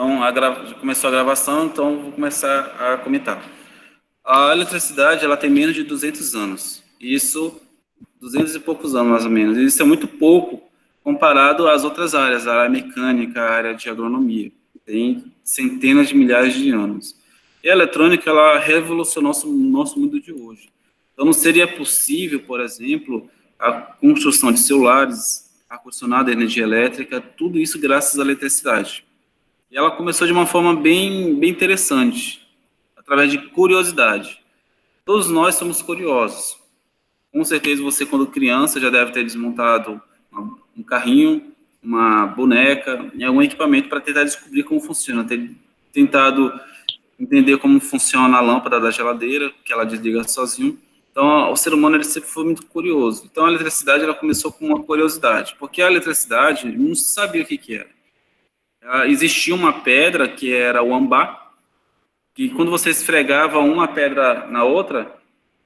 Então, já começou a gravação, então vou começar a comentar. A eletricidade, ela tem menos de 200 anos. Isso, 200 e poucos anos, mais ou menos. Isso é muito pouco comparado às outras áreas, a área mecânica, a área de agronomia. Tem centenas de milhares de anos. E a eletrônica, ela revolucionou o nosso mundo de hoje. Então, não seria possível, por exemplo, a construção de celulares, ar-condicionado, energia elétrica, tudo isso graças à eletricidade. E ela começou de uma forma bem interessante, através de curiosidade. Todos nós somos curiosos. Com certeza você, quando criança, já deve ter desmontado um carrinho, uma boneca, em algum equipamento para tentar descobrir como funciona, ter tentado entender como funciona a lâmpada da geladeira, que ela desliga sozinho. Então, o ser humano ele sempre foi muito curioso. Então, a eletricidade ela começou com uma curiosidade, porque a eletricidade não sabia o que era. Existia uma pedra que era o ambá, que quando você esfregava uma pedra na outra,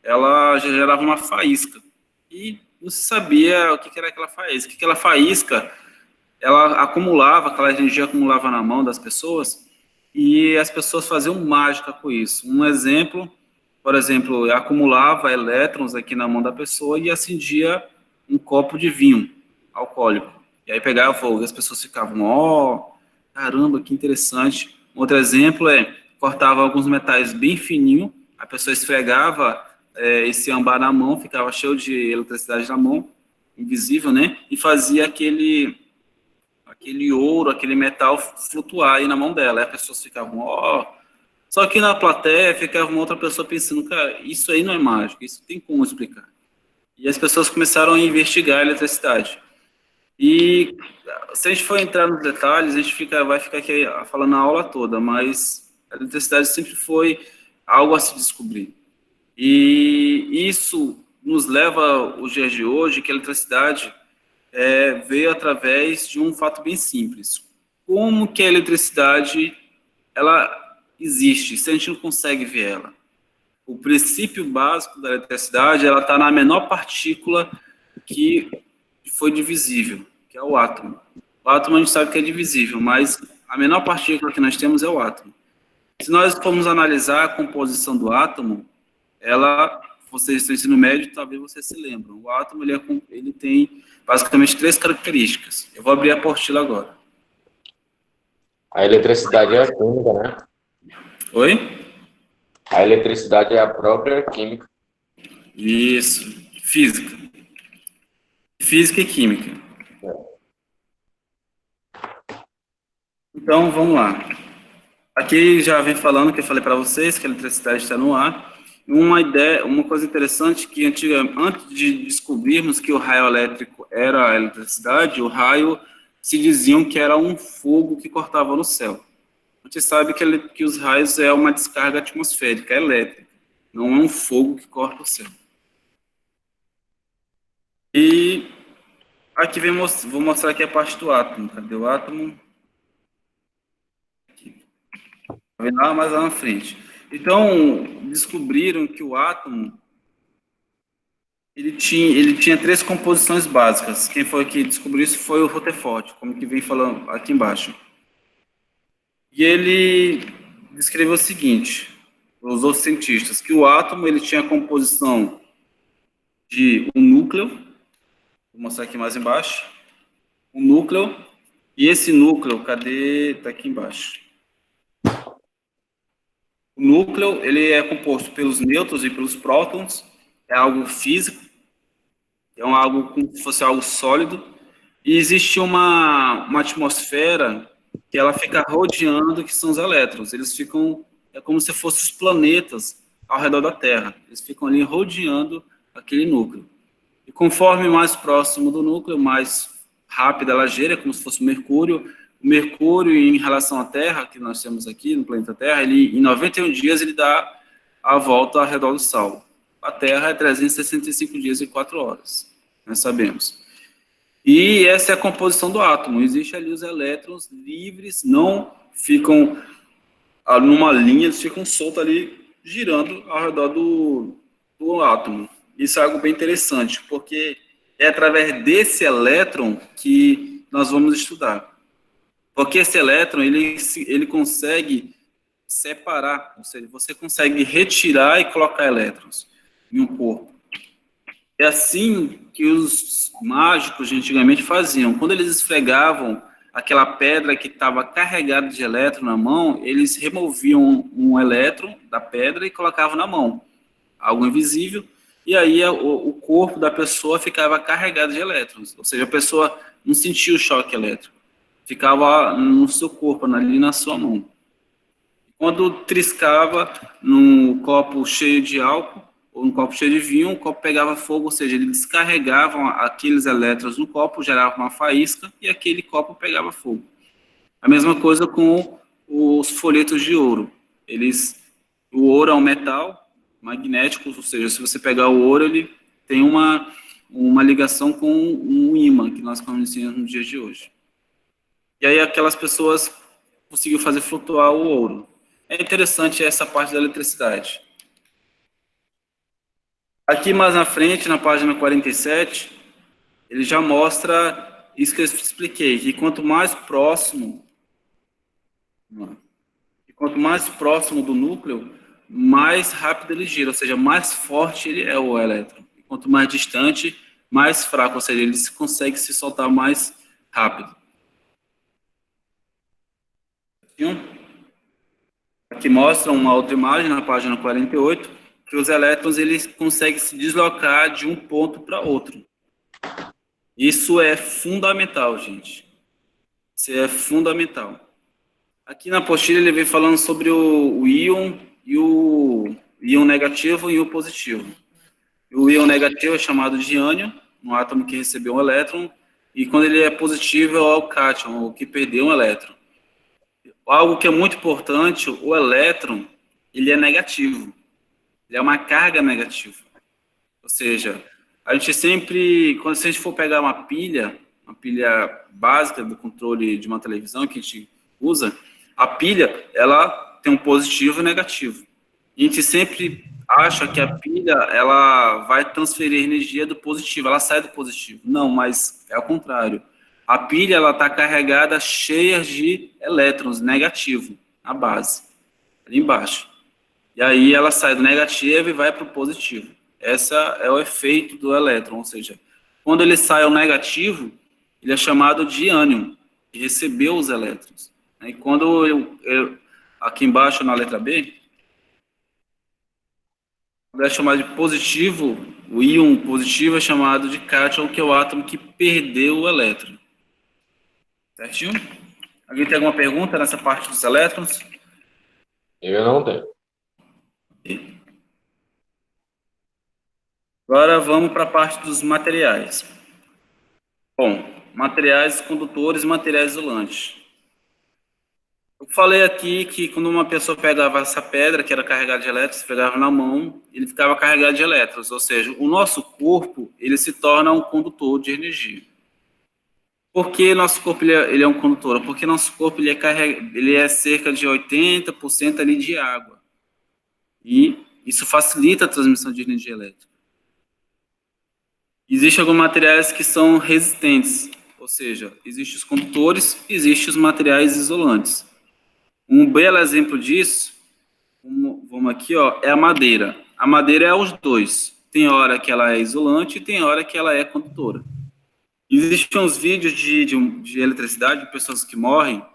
ela já gerava uma faísca. E não se sabia o que era aquela faísca. Aquela faísca, ela acumulava, aquela energia acumulava na mão das pessoas, e as pessoas faziam mágica com isso. Um exemplo, por exemplo, acumulava elétrons aqui na mão da pessoa e acendia um copo de vinho alcoólico. E aí pegava fogo, e as pessoas ficavam, caramba, que interessante. Outro exemplo cortava alguns metais bem fininho, a pessoa esfregava esse âmbar na mão, ficava cheio de eletricidade na mão, invisível, né? E fazia aquele ouro, aquele metal flutuar aí na mão dela. Aí as pessoas ficavam, Só que na plateia ficava uma outra pessoa pensando, cara, isso aí não é mágico, isso tem como explicar. E as pessoas começaram a investigar a eletricidade. E se a gente for entrar nos detalhes, a gente vai ficar aqui falando a aula toda, mas a eletricidade sempre foi algo a se descobrir. E isso nos leva aos dias de hoje, que a eletricidade veio através de um fato bem simples. Como que a eletricidade ela existe, se a gente não consegue ver ela? O princípio básico da eletricidade ela está na menor partícula que foi divisível, que é o átomo. O átomo a gente sabe que é divisível, mas a menor partícula que nós temos é o átomo. Se nós formos analisar a composição do átomo, vocês estão no ensino médio, talvez vocês se lembram. O átomo ele tem basicamente 3 características. Eu vou abrir a apostila agora. A eletricidade é a química, né? Oi? A eletricidade é a própria química. Isso. Física. Física e química. Então, vamos lá. Aqui já vem falando que eu falei para vocês que a eletricidade está no ar. Uma coisa interessante que antes de descobrirmos que o raio elétrico era a eletricidade, o raio se diziam que era um fogo que cortava no céu. A gente sabe que os raios é uma descarga atmosférica elétrica, não é um fogo que corta o céu. E aqui vou mostrar aqui a parte do átomo. Cadê o átomo? Vai lá mais lá na frente. Então, descobriram que o átomo ele tinha 3 composições básicas. Quem foi que descobriu isso foi o Rutherford, como que vem falando aqui embaixo. E ele descreveu o seguinte, os outros cientistas, que o átomo ele tinha a composição de um núcleo, vou mostrar aqui mais embaixo, um núcleo, e esse núcleo, cadê? Está aqui embaixo. O núcleo ele é composto pelos nêutrons e pelos prótons, é algo físico, é algo como se fosse algo sólido, e existe uma atmosfera que ela fica rodeando, que são os elétrons. Eles ficam, é como se fossem os planetas ao redor da Terra. Eles ficam ali rodeando aquele núcleo. E conforme mais próximo do núcleo, mais rápida ela gira, como se fosse o Mercúrio. O Mercúrio, em relação à Terra, que nós temos aqui no planeta Terra, em 91 dias ele dá a volta ao redor do Sol. A Terra é 365 dias e 4 horas, nós sabemos. E essa é a composição do átomo. Existe ali os elétrons livres, não ficam numa linha, eles ficam soltos ali, girando ao redor do átomo. Isso é algo bem interessante, porque é através desse elétron que nós vamos estudar. Porque esse elétron, ele consegue separar, ou seja, você consegue retirar e colocar elétrons em um corpo. É assim que os mágicos de antigamente faziam. Quando eles esfregavam aquela pedra que estava carregada de elétron na mão, eles removiam um elétron da pedra e colocavam na mão, algo invisível, e aí o corpo da pessoa ficava carregado de elétrons, ou seja, a pessoa não sentia o choque elétrico, ficava no seu corpo, ali na sua mão. Quando triscava num copo cheio de álcool, ou num copo cheio de vinho, o copo pegava fogo, ou seja, eles descarregavam aqueles elétrons no copo, gerava uma faísca, e aquele copo pegava fogo. A mesma coisa com os folhetos de ouro. O ouro é um metal magnético, ou seja, se você pegar o ouro, ele tem uma ligação com um ímã, que nós conhecemos nos dias de hoje. E aí aquelas pessoas conseguiu fazer flutuar o ouro. É interessante essa parte da eletricidade. Aqui mais na frente, na página 47, ele já mostra isso que eu expliquei, que quanto mais próximo do núcleo, mais rápido ele gira, ou seja, mais forte ele é o elétron. E quanto mais distante, mais fraco, ou seja, ele consegue se soltar mais rápido. Aqui mostra uma outra imagem na página 48, que os elétrons eles conseguem se deslocar de um ponto para outro. Isso é fundamental, gente. Isso é fundamental. Aqui na apostila ele vem falando sobre o íon e o íon negativo e o positivo. O íon negativo é chamado de ânion, um átomo que recebeu um elétron, e quando ele é positivo é o cátion, o que perdeu um elétron. Algo que é muito importante, o elétron, ele é negativo. Ele é uma carga negativa. Ou seja, a gente sempre, quando se a gente for pegar uma pilha básica do controle de uma televisão que a gente usa, a pilha, ela tem um positivo e negativo. E a gente sempre acha que a pilha, ela vai transferir energia do positivo, ela sai do positivo. Não, mas é o contrário. A pilha, ela está carregada, cheia de elétrons, negativo, na base, ali embaixo. E aí ela sai do negativo e vai para o positivo. Esse é o efeito do elétron, ou seja, quando ele sai ao negativo, ele é chamado de ânion, que recebeu os elétrons. E quando aqui embaixo na letra B, é chamado de positivo, o íon positivo é chamado de cátion, que é o átomo que perdeu o elétron. Certinho? Alguém tem alguma pergunta nessa parte dos elétrons? Eu não tenho. Agora vamos para a parte dos materiais. Bom, materiais condutores e materiais isolantes. Eu falei aqui que quando uma pessoa pegava essa pedra, que era carregada de elétrons, pegava na mão, ele ficava carregado de elétrons, ou seja, o nosso corpo, ele se torna um condutor de energia. Por que nosso corpo ele é um condutor? Porque nosso corpo ele é cerca de 80% ali de água. E isso facilita a transmissão de energia elétrica. Existem alguns materiais que são resistentes, ou seja, existem os condutores, existem os materiais isolantes. Um belo exemplo disso, vamos aqui, ó, é a madeira. A madeira é os dois. Tem hora que ela é isolante e tem hora que ela é condutora. Existem uns vídeos de eletricidade de pessoas que morrem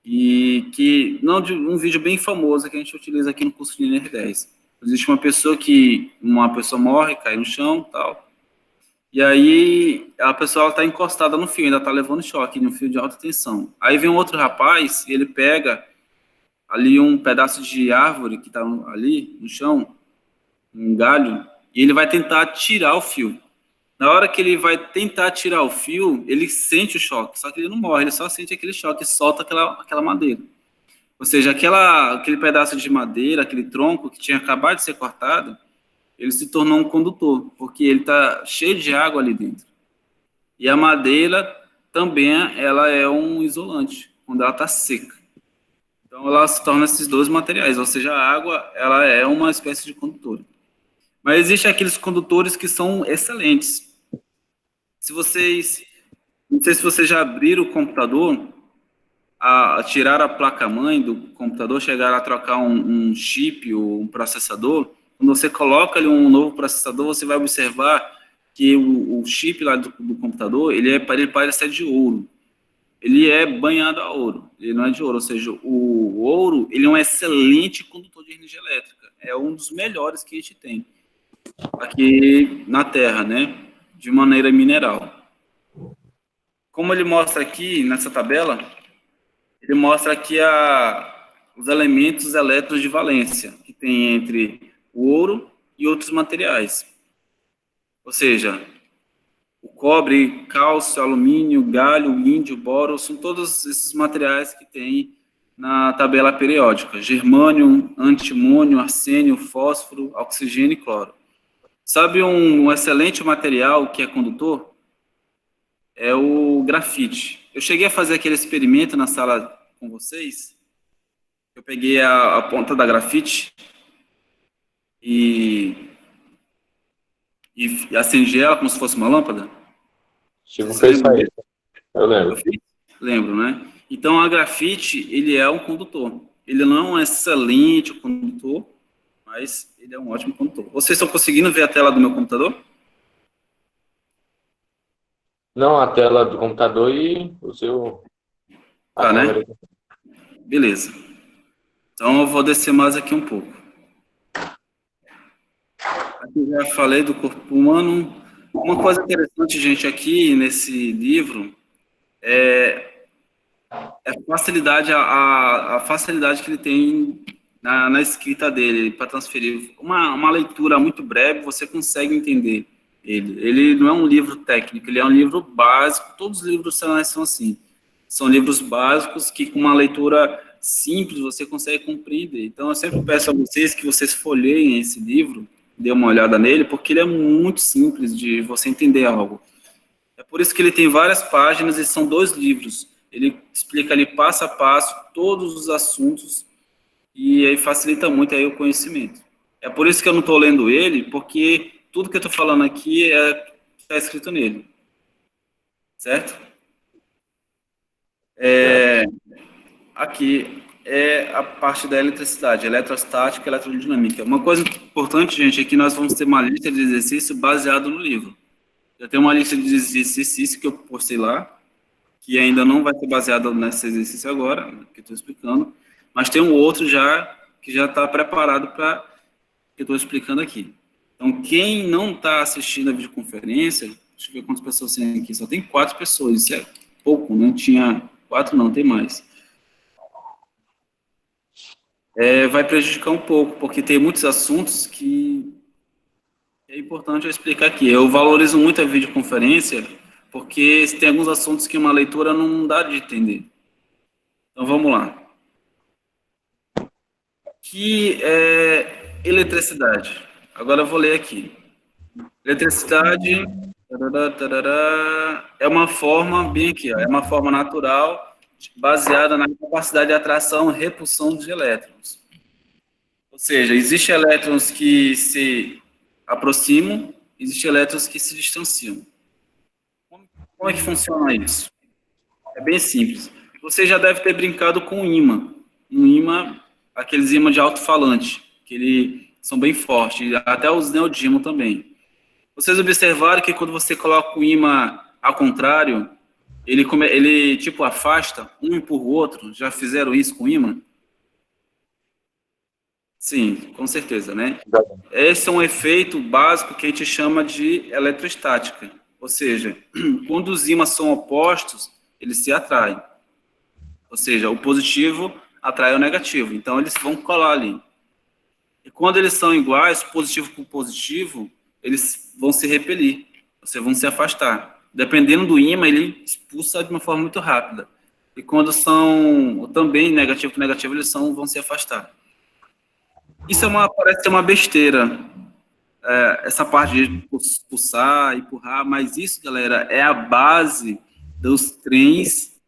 e que, não de um vídeo bem famoso que a gente utiliza aqui no curso de NR10. Existe uma pessoa morre, cai no chão, tal. E aí a pessoa está encostada no fio, ainda está levando choque, no fio de alta tensão. Aí vem um outro rapaz e ele pega ali um pedaço de árvore que está ali no chão, um galho, e ele vai tentar tirar o fio. Na hora que ele vai tentar tirar o fio, ele sente o choque, só que ele não morre, ele só sente aquele choque e solta aquela madeira. Ou seja, aquele pedaço de madeira, aquele tronco que tinha acabado de ser cortado, ele se tornou um condutor, porque ele está cheio de água ali dentro. E a madeira também ela é um isolante, quando ela está seca. Então ela se torna esses dois materiais, ou seja, a água ela é uma espécie de condutor. Mas existem aqueles condutores que são excelentes. Não sei se vocês já abriram o computador a tirar a placa-mãe do computador, chegaram a trocar um chip ou um processador. Quando você coloca ali um novo processador, você vai observar que o chip lá do computador, ele parece ser de ouro. Ele é banhado a ouro, ele não é de ouro, ou seja, o ouro, ele é um excelente condutor de energia elétrica, é um dos melhores que a gente tem aqui na Terra, né, de maneira mineral. Como ele mostra aqui nessa tabela, ele mostra aqui os elementos elétrons de valência que tem entre o ouro e outros materiais. Ou seja, o cobre, cálcio, alumínio, galho, índio, boro, são todos esses materiais que tem na tabela periódica. Germânio, antimônio, arsênio, fósforo, oxigênio e cloro. Sabe um excelente material que é condutor? É o grafite. Eu cheguei a fazer aquele experimento na sala com vocês. Eu peguei a ponta da grafite e acendi ela como se fosse uma lâmpada. Chico fez isso aí. Eu lembro. Eu fiz? Lembro, né? Então, a grafite, ele é um condutor. Ele não é um excelente condutor, mas ele é um ótimo condutor. Vocês estão conseguindo ver a tela do meu computador? Não, a tela do computador e o seu... Tá, né? Beleza. Então, eu vou descer mais aqui um pouco. Aqui já falei do corpo humano. Uma coisa interessante, gente, aqui nesse livro é a facilidade, a facilidade que ele tem na escrita dele para transferir. Uma leitura muito breve, você consegue entender ele. Ele não é um livro técnico, ele é um livro básico. Todos os livros são assim. São livros básicos que, com uma leitura simples, você consegue compreender. Então, eu sempre peço a vocês que vocês folheiem esse livro, dê uma olhada nele, porque ele é muito simples de você entender algo. É por isso que ele tem várias páginas e são 2 livros. Ele explica ali passo a passo todos os assuntos e aí facilita muito aí o conhecimento. É por isso que eu não estou lendo ele, porque tudo que eu estou falando aqui está escrito nele. Certo? Aqui é a parte da eletricidade, eletrostática e eletrodinâmica. Uma coisa importante, gente, é que nós vamos ter uma lista de exercício baseado no livro. Eu tenho uma lista de exercícios que eu postei lá, que ainda não vai ser baseado nesse exercício agora, que eu estou explicando, mas tem um outro já, que já está preparado para que eu estou explicando aqui. Então, quem não está assistindo a videoconferência, deixa eu ver quantas pessoas tem aqui, só tem 4 pessoas, isso é pouco, não tinha 4 não, tem mais. Vai prejudicar um pouco, porque tem muitos assuntos que é importante eu explicar aqui. Eu valorizo muito a videoconferência, porque tem alguns assuntos que uma leitura não dá de entender. Então, vamos lá. Que é eletricidade. Agora eu vou ler aqui. Eletricidade é uma forma, bem aqui, ó, é uma forma natural baseada na capacidade de atração e repulsão de elétrons. Ou seja, existem elétrons que se aproximam, existem elétrons que se distanciam. Como é que funciona isso? É bem simples. Você já deve ter brincado com um ímã. Um ímã, aqueles ímãs de alto-falante, que são bem fortes, até os neodímon também. Vocês observaram que quando você coloca o ímã ao contrário, ele tipo afasta, um empurra o outro? Já fizeram isso com o ímã? Sim, com certeza, né? Esse é um efeito básico que a gente chama de eletrostática. Ou seja, quando os ímãs são opostos, eles se atraem. Ou seja, o positivo atrai o negativo. Então, eles vão colar ali. E quando eles são iguais, positivo com positivo, eles vão se repelir. Ou seja, vão se afastar. Dependendo do ímã, ele expulsa de uma forma muito rápida. E quando são também negativo com negativo, eles vão se afastar. Isso parece ser uma besteira, essa parte de pulsar, empurrar, mas isso, galera, é a base dos trens,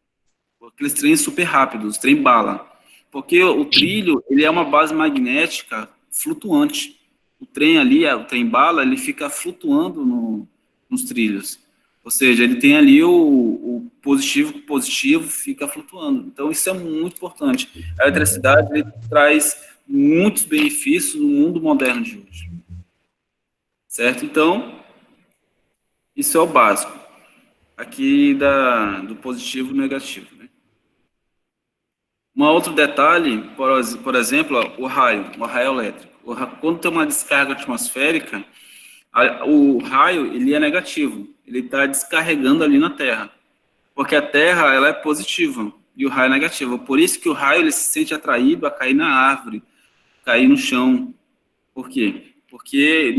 aqueles trens super rápidos, trem bala. Porque o trilho, ele é uma base magnética flutuante. O trem ali, o trem bala, ele fica flutuando nos trilhos. Ou seja, ele tem ali o positivo, o positivo fica flutuando. Então, isso é muito importante. A eletricidade ele traz muitos benefícios no mundo moderno de hoje. Certo? Então, isso é o básico. Aqui do positivo e negativo. Né? Um outro detalhe, por exemplo, ó, o raio elétrico. Quando tem uma descarga atmosférica, o raio ele é negativo. Ele está descarregando ali na Terra. Porque a Terra ela é positiva e o raio é negativo. Por isso que o raio ele se sente atraído a cair na árvore, cair no chão. Por quê? Porque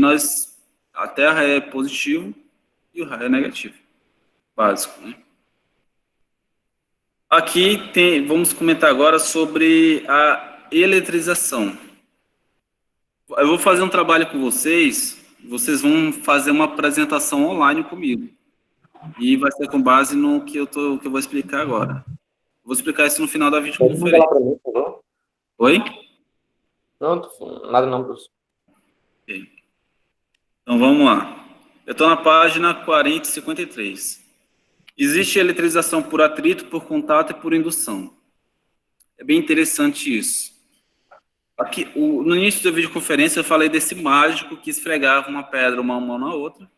a Terra é positivo e o raio é negativo. Básico, né? Aqui vamos comentar agora sobre a eletrização. Eu vou fazer um trabalho com vocês vão fazer uma apresentação online comigo. E vai ser com base no que que eu vou explicar agora. Vou explicar isso no final da Pode mandar lá videoconferência. para mim, por favor? Oi? Não, nada não, professor. Ok. Então vamos lá. Eu estou na página 4053. Existe eletrização por atrito, por contato e por indução. É bem interessante isso. Aqui, no início da videoconferência eu falei desse mágico que esfregava uma pedra uma mão na outra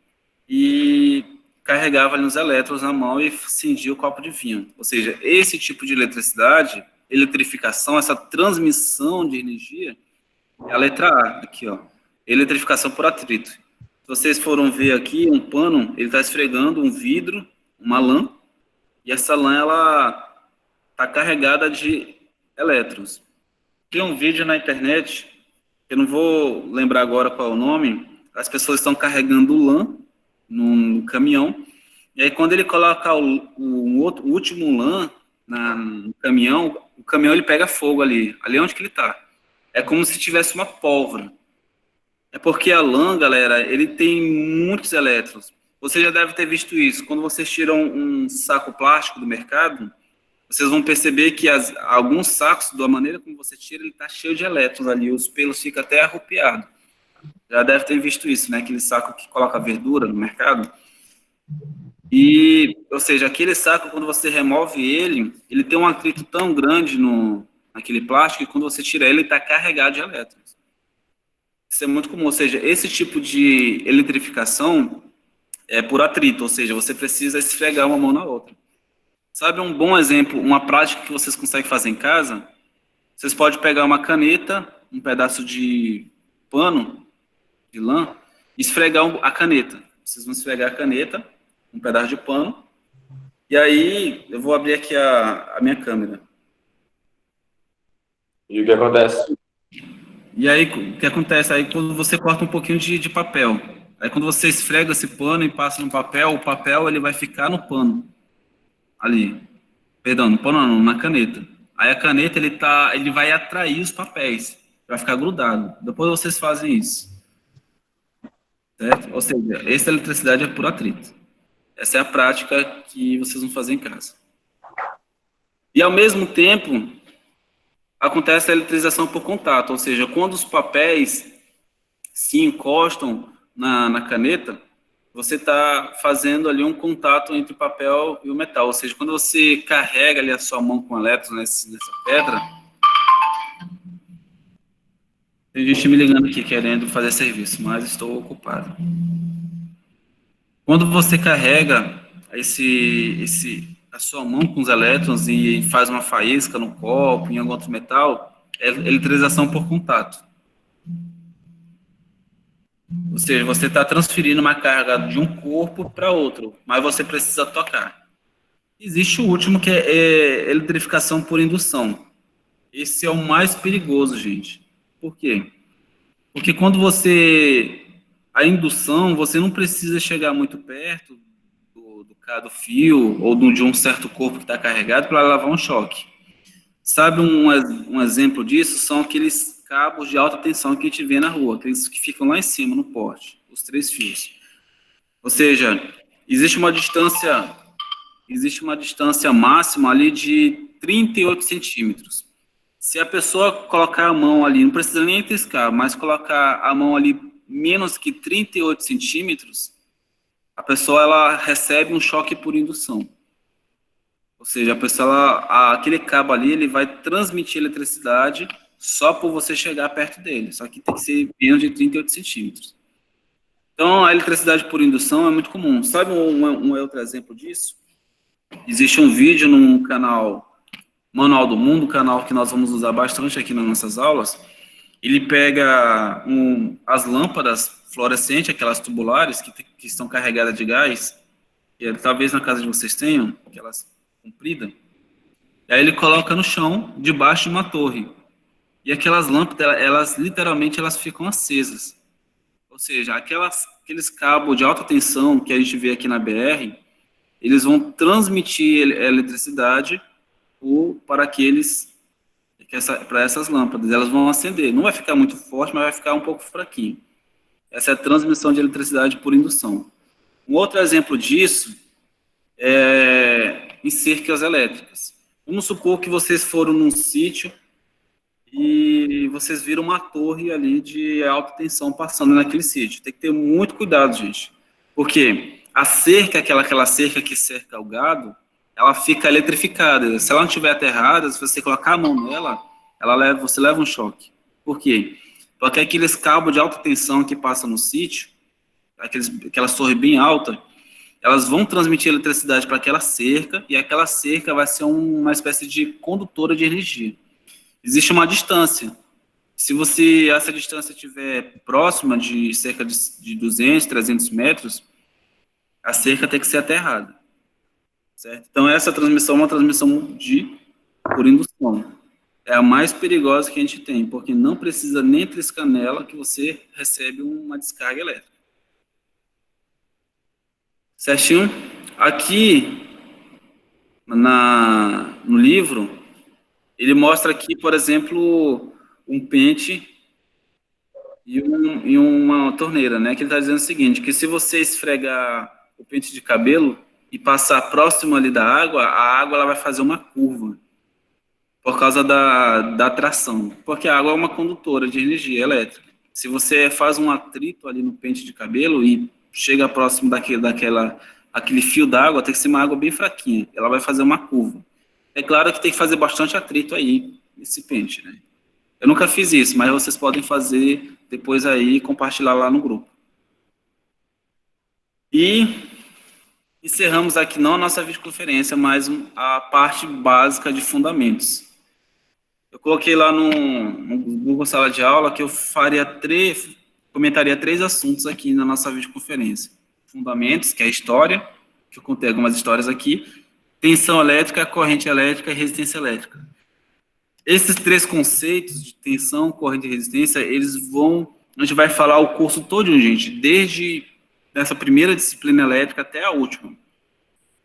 e carregava ali os elétrons na mão e acendia o copo de vinho. Ou seja, esse tipo de eletricidade, eletrificação, essa transmissão de energia, é a letra A, aqui, ó. Eletrificação por atrito. Se vocês foram ver aqui, um pano, ele está esfregando um vidro, uma lã, e essa lã, ela está carregada de elétrons. Tem um vídeo na internet, eu não vou lembrar agora qual é o nome, as pessoas estão carregando lã num caminhão, e aí quando ele coloca o último lã no caminhão, o caminhão ele pega fogo ali onde que ele está. É como se tivesse uma pólvora. É porque a lã, galera, ele tem muitos elétrons. Você já deve ter visto isso. Quando vocês tiram um saco plástico do mercado, vocês vão perceber que alguns sacos, da maneira como você tira, ele está cheio de elétrons ali, os pelos ficam até arrupiados. Já deve ter visto isso, né? Aquele saco que coloca verdura no mercado. Ou seja, aquele saco, quando você remove ele tem um atrito tão grande naquele plástico que quando você tira ele está carregado de elétrons. Isso é muito comum, ou seja, esse tipo de eletrificação é por atrito, ou seja, você precisa esfregar uma mão na outra. Sabe um bom exemplo, uma prática que vocês conseguem fazer em casa? Vocês podem pegar uma caneta, um pedaço de pano, de lã, e esfregar a caneta. Vocês vão esfregar a caneta, um pedaço de pano, e aí eu vou abrir aqui a minha câmera. E o que acontece? E aí, o que acontece? Aí quando você corta um pouquinho de papel, aí quando você esfrega esse pano e passa no papel, o papel ele vai ficar no pano, ali. Perdão, no pano não, na caneta. Aí a caneta ele vai atrair os papéis, vai ficar grudado. Depois vocês fazem isso. Certo? Ou seja, essa eletricidade é por atrito. Essa é a prática que vocês vão fazer em casa. E ao mesmo tempo, acontece a eletrização por contato, ou seja, quando os papéis se encostam na caneta, você está fazendo ali um contato entre o papel e o metal, ou seja, quando você carrega ali a sua mão com elétrons nessa pedra, tem gente me ligando aqui querendo fazer serviço, mas estou ocupado. Quando você carrega a sua mão com os elétrons e faz uma faísca no copo, em algum outro metal, é eletrização por contato. Ou seja, você está transferindo uma carga de um corpo para outro, mas você precisa tocar. Existe o último, que é eletrificação por indução. Esse é o mais perigoso, gente. Por quê? Porque quando a indução, você não precisa chegar muito perto do fio ou de um certo corpo que está carregado para levar um choque. Sabe um exemplo disso? São aqueles cabos de alta tensão que a gente vê na rua, aqueles que ficam lá em cima, no poste, os 3 fios. Ou seja, existe uma distância máxima ali de 38 centímetros. Se a pessoa colocar a mão ali, não precisa nem triscar, mas colocar a mão ali menos que 38 centímetros, a pessoa ela recebe um choque por indução. Ou seja, a pessoa, aquele cabo ali, ele vai transmitir eletricidade só por você chegar perto dele. Só que tem que ser menos de 38 centímetros. Então, a eletricidade por indução é muito comum. Sabe um outro exemplo disso? Existe um vídeo no canal Manual do Mundo, canal que nós vamos usar bastante aqui nas nossas aulas. Ele pega as lâmpadas fluorescentes, aquelas tubulares que estão carregadas de gás, que talvez na casa de vocês tenham, aquelas compridas. E aí ele coloca no chão, debaixo de uma torre. E aquelas lâmpadas, elas literalmente elas ficam acesas. Ou seja, aqueles cabos de alta tensão que a gente vê aqui na BR, eles vão transmitir eletricidade para essas lâmpadas. Elas vão acender. Não vai ficar muito forte, mas vai ficar um pouco fraquinho. Essa é a transmissão de eletricidade por indução. Um outro exemplo disso é em cercas elétricas. Vamos supor que vocês foram num sítio e vocês viram uma torre ali de alta tensão passando naquele sítio. Tem que ter muito cuidado, gente. Porque a cerca, aquela cerca que cerca o gado, ela fica eletrificada. Se ela não estiver aterrada, se você colocar a mão nela, você leva um choque. Por quê? Porque aqueles cabos de alta tensão que passam no sítio, aquelas torres bem altas, elas vão transmitir eletricidade para aquela cerca, e aquela cerca vai ser uma espécie de condutora de energia. Existe uma distância. Se essa distância estiver próxima de cerca de 200, 300 metros, a cerca tem que ser aterrada. Certo? Então, essa transmissão é uma transmissão por indução. É a mais perigosa que a gente tem, porque não precisa nem triscar nela que você recebe uma descarga elétrica. Certinho? Aqui, no livro, ele mostra aqui, por exemplo, um pente e uma torneira, né? Que ele está dizendo o seguinte, que se você esfregar o pente de cabelo e passar próximo ali da água, a água ela vai fazer uma curva por causa da atração. Porque a água é uma condutora de energia elétrica. Se você faz um atrito ali no pente de cabelo e chega próximo aquele fio d'água, tem que ser uma água bem fraquinha. Ela vai fazer uma curva. É claro que tem que fazer bastante atrito aí, nesse pente, né? Eu nunca fiz isso, mas vocês podem fazer depois aí e compartilhar lá no grupo. E encerramos aqui não a nossa videoconferência, mas a parte básica de fundamentos. Eu coloquei lá no Google Sala de Aula que eu comentaria 3 assuntos aqui na nossa videoconferência. Fundamentos, que é a história, que eu contei algumas histórias aqui, tensão elétrica, corrente elétrica e resistência elétrica. Esses 3 conceitos de tensão, corrente e resistência, a gente vai falar o curso todo, gente, desde essa primeira disciplina elétrica até a última.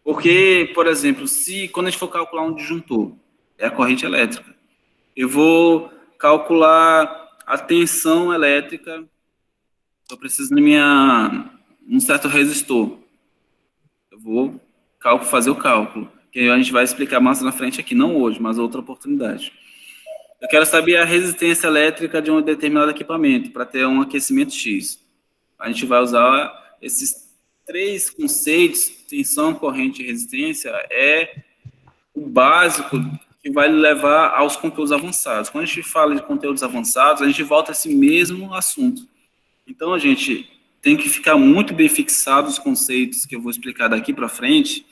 Porque, por exemplo, quando a gente for calcular um disjuntor, é a corrente elétrica. Eu vou calcular a tensão elétrica, eu preciso de um certo resistor. Eu vou fazer o cálculo, que a gente vai explicar mais na frente aqui, não hoje, mas outra oportunidade. Eu quero saber a resistência elétrica de um determinado equipamento, para ter um aquecimento X. A gente vai usar esses 3 conceitos, tensão, corrente e resistência, é o básico que vai levar aos conteúdos avançados. Quando a gente fala de conteúdos avançados, a gente volta a esse mesmo assunto. Então, a gente tem que ficar muito bem fixado os conceitos que eu vou explicar daqui para frente.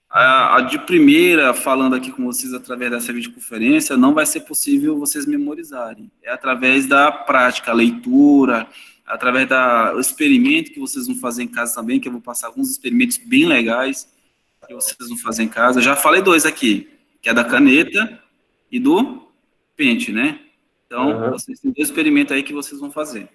A de primeira, falando aqui com vocês através dessa videoconferência, não vai ser possível vocês memorizarem. É através da prática, a leitura, através do experimento que vocês vão fazer em casa também, que eu vou passar alguns experimentos bem legais que vocês vão fazer em casa. Eu já falei 2 aqui, que é da caneta e do pente, né? Então, vocês têm 2 experimentos aí que vocês vão fazer.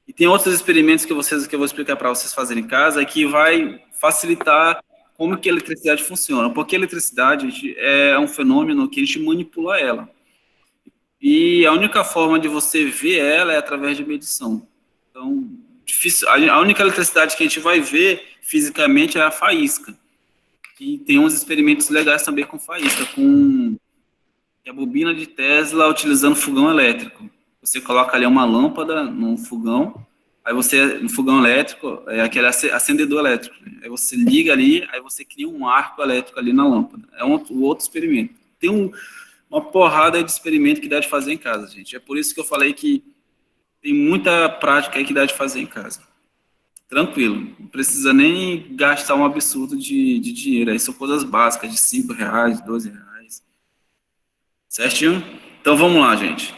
E tem outros experimentos que eu vou explicar para vocês fazerem em casa, que vai facilitar como que a eletricidade funciona. Porque a eletricidade é um fenômeno que a gente manipula ela. E a única forma de você ver ela é através de medição. Então, a única eletricidade que a gente vai ver fisicamente é a faísca. E tem uns experimentos legais também com faísca, com a bobina de Tesla utilizando fogão elétrico. Você coloca ali uma lâmpada num fogão, Aí você, no fogão elétrico, é aquele acendedor elétrico. Né? Aí você liga ali, aí você cria um arco elétrico ali na lâmpada. É um outro experimento. Tem uma porrada de experimento que dá de fazer em casa, gente. É por isso que eu falei que tem muita prática aí que dá de fazer em casa. Tranquilo. Não precisa nem gastar um absurdo de dinheiro. Aí são coisas básicas, de R$ 5, R$ 12. Certinho? Então vamos lá, gente.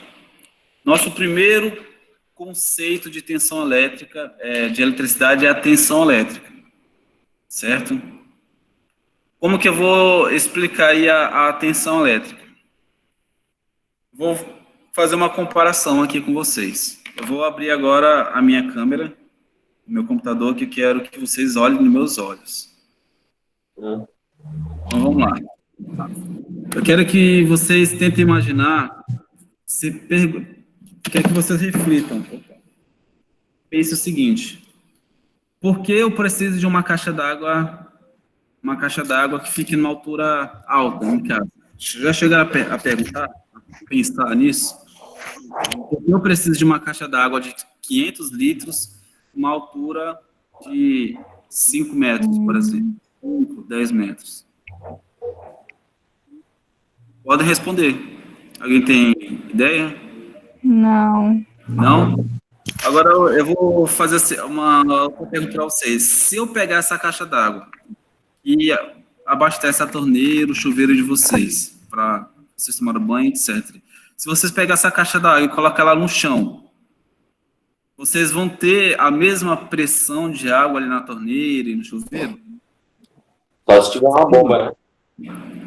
Nosso primeiro conceito de tensão elétrica, de eletricidade, é a tensão elétrica, certo? Como que eu vou explicar aí a tensão elétrica? Vou fazer uma comparação aqui com vocês. Eu vou abrir agora a minha câmera, o meu computador, que eu quero que vocês olhem nos meus olhos. Então vamos lá. Eu quero que vocês tentem imaginar, quero que vocês reflitam. Pense o seguinte: por que eu preciso de uma caixa d'água que fique numa altura alta, em casa? Já chegaram a perguntar, a pensar nisso? Por que eu preciso de uma caixa d'água de 500 litros, uma altura de 5 metros, por exemplo, 5, 10 metros? Podem responder. Alguém tem ideia? Não. Não? Agora eu vou fazer uma pergunta para vocês. Se eu pegar essa caixa d'água e abastecer a torneira, o chuveiro de vocês, para vocês tomarem banho, etc. Se vocês pegarem essa caixa d'água e colocar ela no chão, vocês vão ter a mesma pressão de água ali na torneira e no chuveiro? Só se tiver uma bomba, né?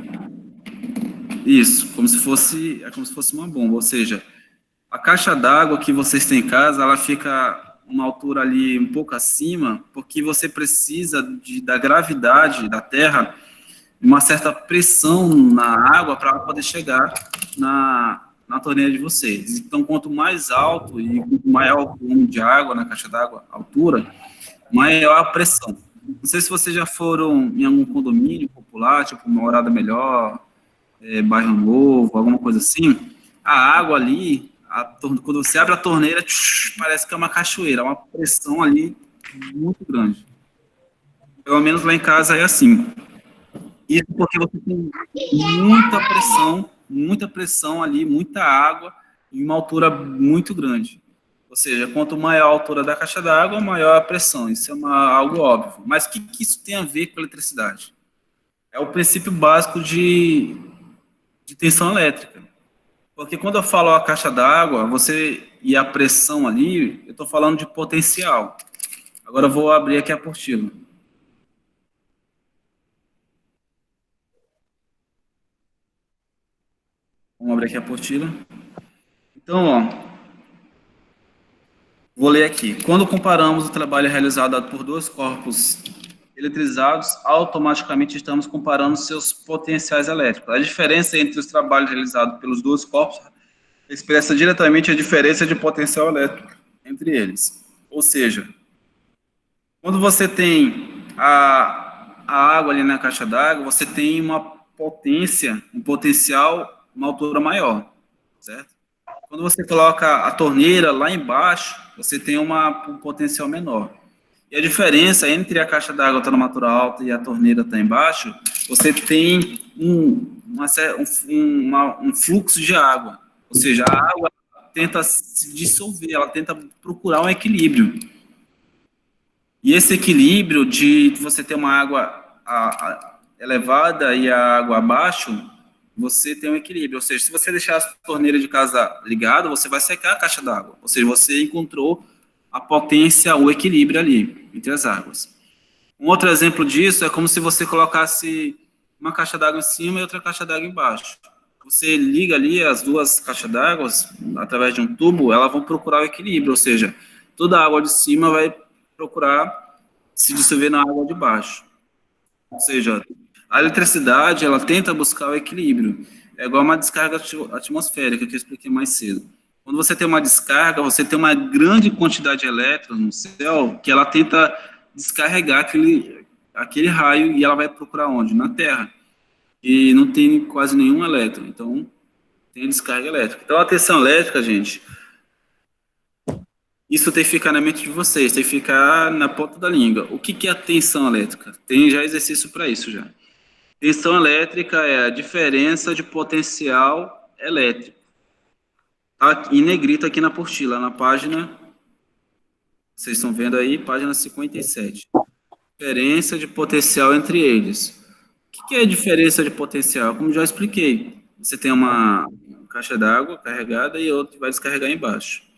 Isso, como se fosse uma bomba, ou seja, a caixa d'água que vocês têm em casa, ela fica uma altura ali um pouco acima, porque você precisa da gravidade da Terra, uma certa pressão na água para ela poder chegar na torneira de vocês. Então, quanto mais alto e quanto maior o volume de água na caixa d'água, altura, maior a pressão. Não sei se vocês já foram em algum condomínio popular, tipo Morada Melhor, Bairro Novo, alguma coisa assim. A água ali, quando você abre a torneira, parece que é uma cachoeira, uma pressão ali muito grande. Pelo menos lá em casa é assim. Isso porque você tem muita pressão ali, muita água, em uma altura muito grande. Ou seja, quanto maior a altura da caixa d'água, maior a pressão. Isso é algo óbvio. Mas o que isso tem a ver com eletricidade? É o princípio básico de tensão elétrica. Porque quando eu falo a caixa d'água, e a pressão ali, eu estou falando de potencial. Agora eu vou abrir aqui a apostila. Vamos abrir aqui a apostila. Então, ó, vou ler aqui. Quando comparamos o trabalho realizado por dois corpos eletrizados, automaticamente estamos comparando seus potenciais elétricos. A diferença entre os trabalhos realizados pelos dois corpos expressa diretamente a diferença de potencial elétrico entre eles. Ou seja, quando você tem a água ali na caixa d'água, você tem uma potência, um potencial, uma altura maior, certo? Quando você coloca a torneira lá embaixo, você tem um potencial menor. E a diferença entre a caixa d'água estar numa altura alta e a torneira estar embaixo, você tem um fluxo de água. Ou seja, a água tenta se dissolver, ela tenta procurar um equilíbrio. E esse equilíbrio de você ter uma água elevada e a água abaixo, você tem um equilíbrio. Ou seja, se você deixar a torneira de casa ligada, você vai secar a caixa d'água. Ou seja, você encontrou a potência, o equilíbrio ali, entre as águas. Um outro exemplo disso é como se você colocasse uma caixa d'água em cima e outra caixa d'água embaixo. Você liga ali as duas caixas d'água, através de um tubo, elas vão procurar o equilíbrio, ou seja, toda a água de cima vai procurar se dissolver na água de baixo. Ou seja, a eletricidade, ela tenta buscar o equilíbrio. É igual uma descarga atmosférica, que eu expliquei mais cedo. Quando você tem uma descarga, você tem uma grande quantidade de elétrons no céu que ela tenta descarregar aquele raio e ela vai procurar onde? Na Terra. E não tem quase nenhum elétron, então tem descarga elétrica. Então a tensão elétrica, gente, Isso tem que ficar na mente de vocês, tem que ficar na ponta da língua. O que é a tensão elétrica? Tem já exercício para isso já. Tensão elétrica é a diferença de potencial elétrico. Tá em negrito aqui na apostila, na página, vocês estão vendo aí, página 57. Diferença de potencial entre eles. O que é a diferença de potencial? Como já expliquei, você tem uma caixa d'água carregada e outra vai descarregar embaixo.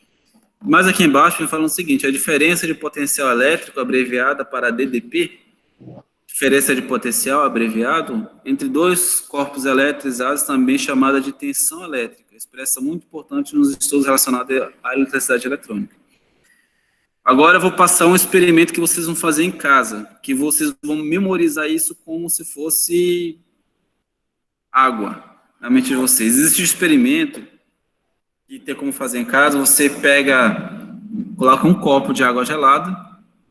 Mas aqui embaixo me falam o seguinte, a diferença de potencial elétrico, abreviada para DDP, diferença de potencial, abreviado, entre dois corpos eletrizados, também chamada de tensão elétrica, expressa muito importante nos estudos relacionados à eletricidade eletrônica. Agora eu vou passar um experimento que vocês vão fazer em casa, que vocês vão memorizar isso como se fosse água na mente de vocês. Existe um experimento que tem como fazer em casa, você coloca um copo de água gelada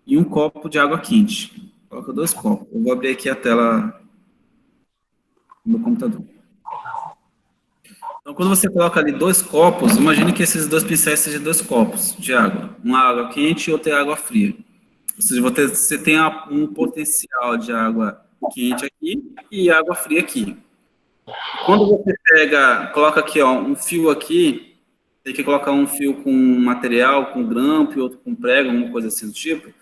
e um copo de água quente. Coloca 2 copos. Eu vou abrir aqui a tela do meu computador. Então, quando você coloca ali 2 copos, imagine que esses 2 pincéis sejam 2 copos de água. Uma água quente e outra água fria. Ou seja, você tem um potencial de água quente aqui e água fria aqui. Quando você coloca aqui, ó, um fio aqui, tem que colocar um fio com material, com grampo e outro com prego, alguma coisa assim do tipo.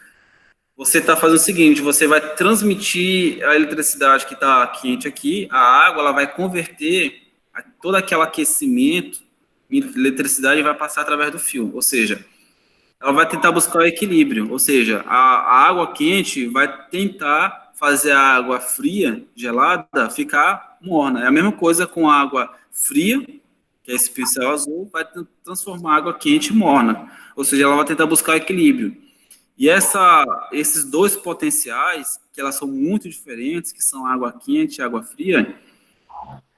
Você está fazendo o seguinte, você vai transmitir a eletricidade que está quente aqui, a água, ela vai converter todo aquele aquecimento em eletricidade vai passar através do fio. Ou seja, ela vai tentar buscar o equilíbrio. Ou seja, a água quente vai tentar fazer a água fria, gelada, ficar morna. É a mesma coisa com a água fria, que é esse pincel azul, vai transformar a água quente em morna. Ou seja, ela vai tentar buscar o equilíbrio. E esses 2 potenciais, que elas são muito diferentes, que são água quente e água fria,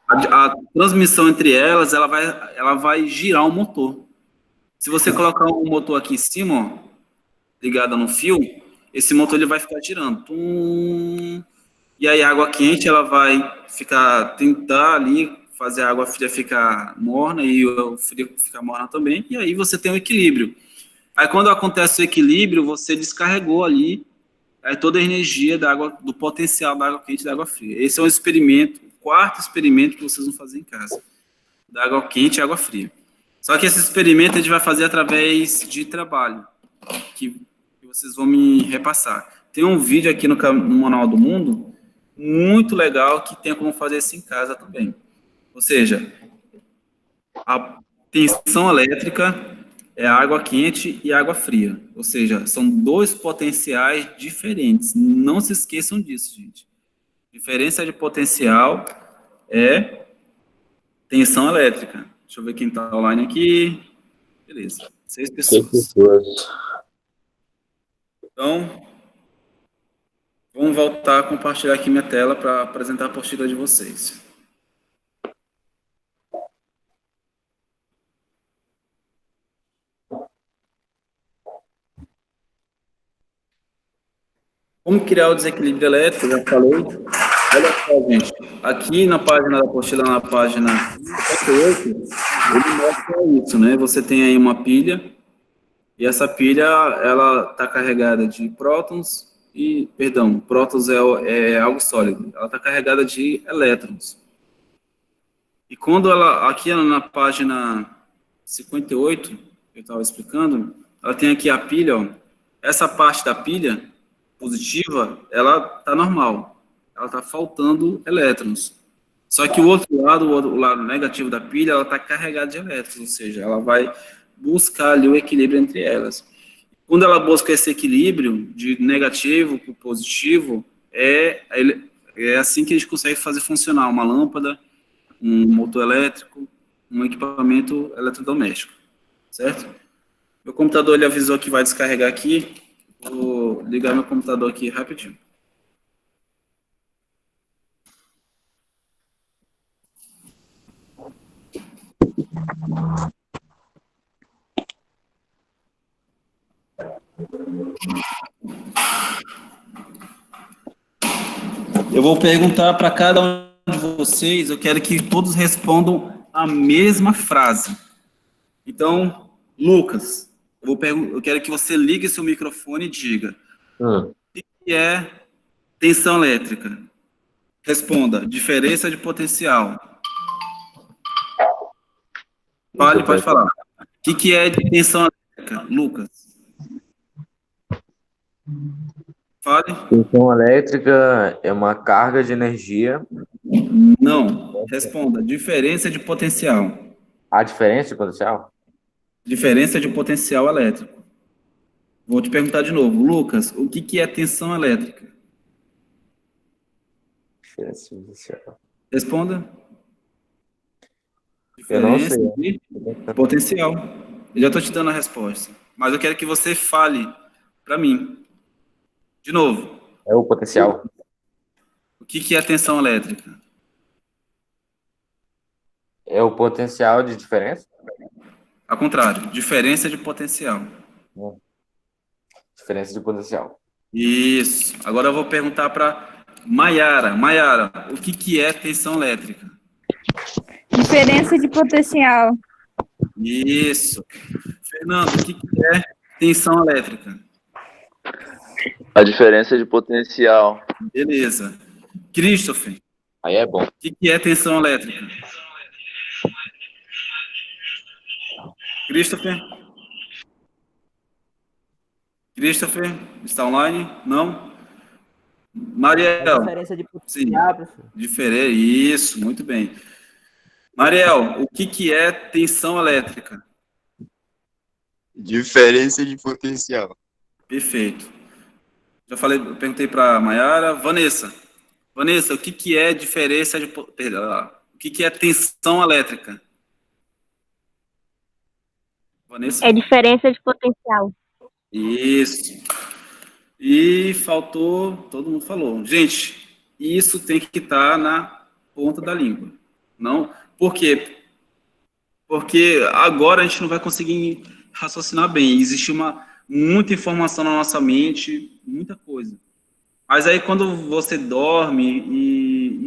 a transmissão entre elas, ela vai girar o motor. Se você colocar um motor aqui em cima, ó, ligado no fio, esse motor ele vai ficar girando. Tum, e aí a água quente ela vai tentar ali fazer a água fria ficar morna e o frio ficar morna também, e aí você tem um equilíbrio. Aí quando acontece o equilíbrio, você descarregou ali toda a energia do potencial da água quente e da água fria. Esse é um experimento, o 4º experimento que vocês vão fazer em casa, da água quente e água fria. Só que esse experimento a gente vai fazer através de trabalho, que vocês vão me repassar. Tem um vídeo aqui no Manual do Mundo, muito legal, que tem como fazer isso em casa também. Ou seja, a tensão elétrica é água quente e água fria. Ou seja, são 2 potenciais diferentes. Não se esqueçam disso, gente. Diferença de potencial é tensão elétrica. Deixa eu ver quem está online aqui. Beleza. 6 pessoas. 6 pessoas. Então, vamos voltar a compartilhar aqui minha tela para apresentar a apostila de vocês. Como criar o desequilíbrio elétrico, já falei. Olha só, gente. Aqui na página da apostila, na página 58, ele mostra isso, né? Você tem aí uma pilha, e essa pilha, ela está carregada de prótons prótons é algo sólido. Ela está carregada de elétrons. E quando aqui na página 58, eu estava explicando, ela tem aqui a pilha, ó. Essa parte da pilha positiva, ela está normal. Ela está faltando elétrons. Só que o lado negativo da pilha, ela está carregada de elétrons, ou seja, ela vai buscar ali o equilíbrio entre elas. Quando ela busca esse equilíbrio de negativo para positivo, é assim que a gente consegue fazer funcionar uma lâmpada, um motor elétrico, um equipamento eletrodoméstico, certo? Meu computador, ele avisou que vai descarregar aqui. Vou ligar meu computador aqui rapidinho. Eu vou perguntar para cada um de vocês, eu quero que todos respondam a mesma frase. Então, Lucas, Eu quero que você ligue seu microfone e diga Hum. o que é tensão elétrica. Responda, diferença de potencial. Deixa eu Pode pensar. falar. O que é de tensão elétrica, Lucas? Fale. Tensão elétrica é uma carga de energia. Não. Responda, diferença de potencial. A diferença de potencial? Diferença de potencial elétrico. Vou te perguntar de novo. Lucas, o que é tensão elétrica? Diferença de potencial. Responda. Eu não Diferença sei. de potencial. Eu já estou te dando a resposta. Mas eu quero que você fale para mim. De novo. É o potencial. O que é tensão elétrica? É o potencial de diferença? Ao contrário, diferença de potencial. Diferença de potencial. Isso. Agora eu vou perguntar para Maiara. Maiara, o que é tensão elétrica? Diferença de potencial. Isso. Fernando, o que é tensão elétrica? A diferença de potencial. Beleza. Christopher, Aí é bom. o que é tensão elétrica? Christopher? Christopher, está online? Não? Mariel? Diferença de Sim. potencial, professor. Diferente. Isso, muito bem. Mariel, o que é tensão elétrica? Diferença de potencial. Perfeito. Já falei, eu perguntei para Maiara. Vanessa, o que é diferença de... Perdão, o que é tensão elétrica? Vanessa? É diferença de potencial. Isso. E faltou, todo mundo falou. Gente, isso tem que estar na ponta da língua. Não? Por quê? Porque agora a gente não vai conseguir raciocinar bem. Existe muita informação na nossa mente, muita coisa. Mas aí quando você dorme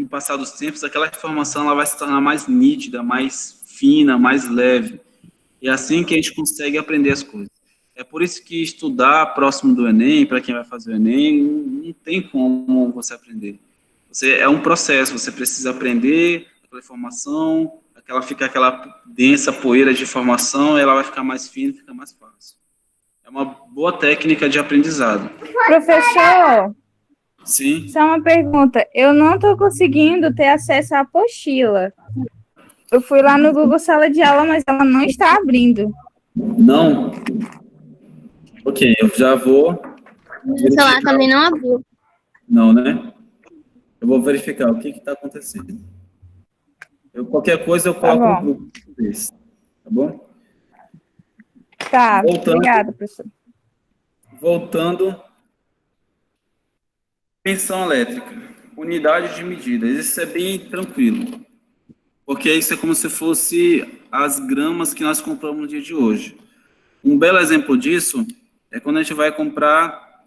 e passar dos tempos, aquela informação ela vai se tornar mais nítida, mais fina, mais leve. E é assim que a gente consegue aprender as coisas. É por isso que estudar próximo do Enem, para quem vai fazer o Enem, não tem como você aprender. É um processo, você precisa aprender aquela informação, fica aquela densa poeira de informação, ela vai ficar mais fina, fica mais fácil. É uma boa técnica de aprendizado. Professor, Sim. só uma pergunta. Eu não estou conseguindo ter acesso à apostila. Eu fui lá no Google Sala de Aula, mas ela não está abrindo. Não? Ok, eu já vou... O celular também não abriu. Não, né? Eu vou verificar o que está acontecendo. Qualquer coisa eu coloco no grupo desse, tá bom? Tá, obrigada, professor. Voltando. Tensão elétrica. Unidade de medida. Isso é bem tranquilo. Porque isso é como se fosse as gramas que nós compramos no dia de hoje. Um belo exemplo disso é quando a gente vai comprar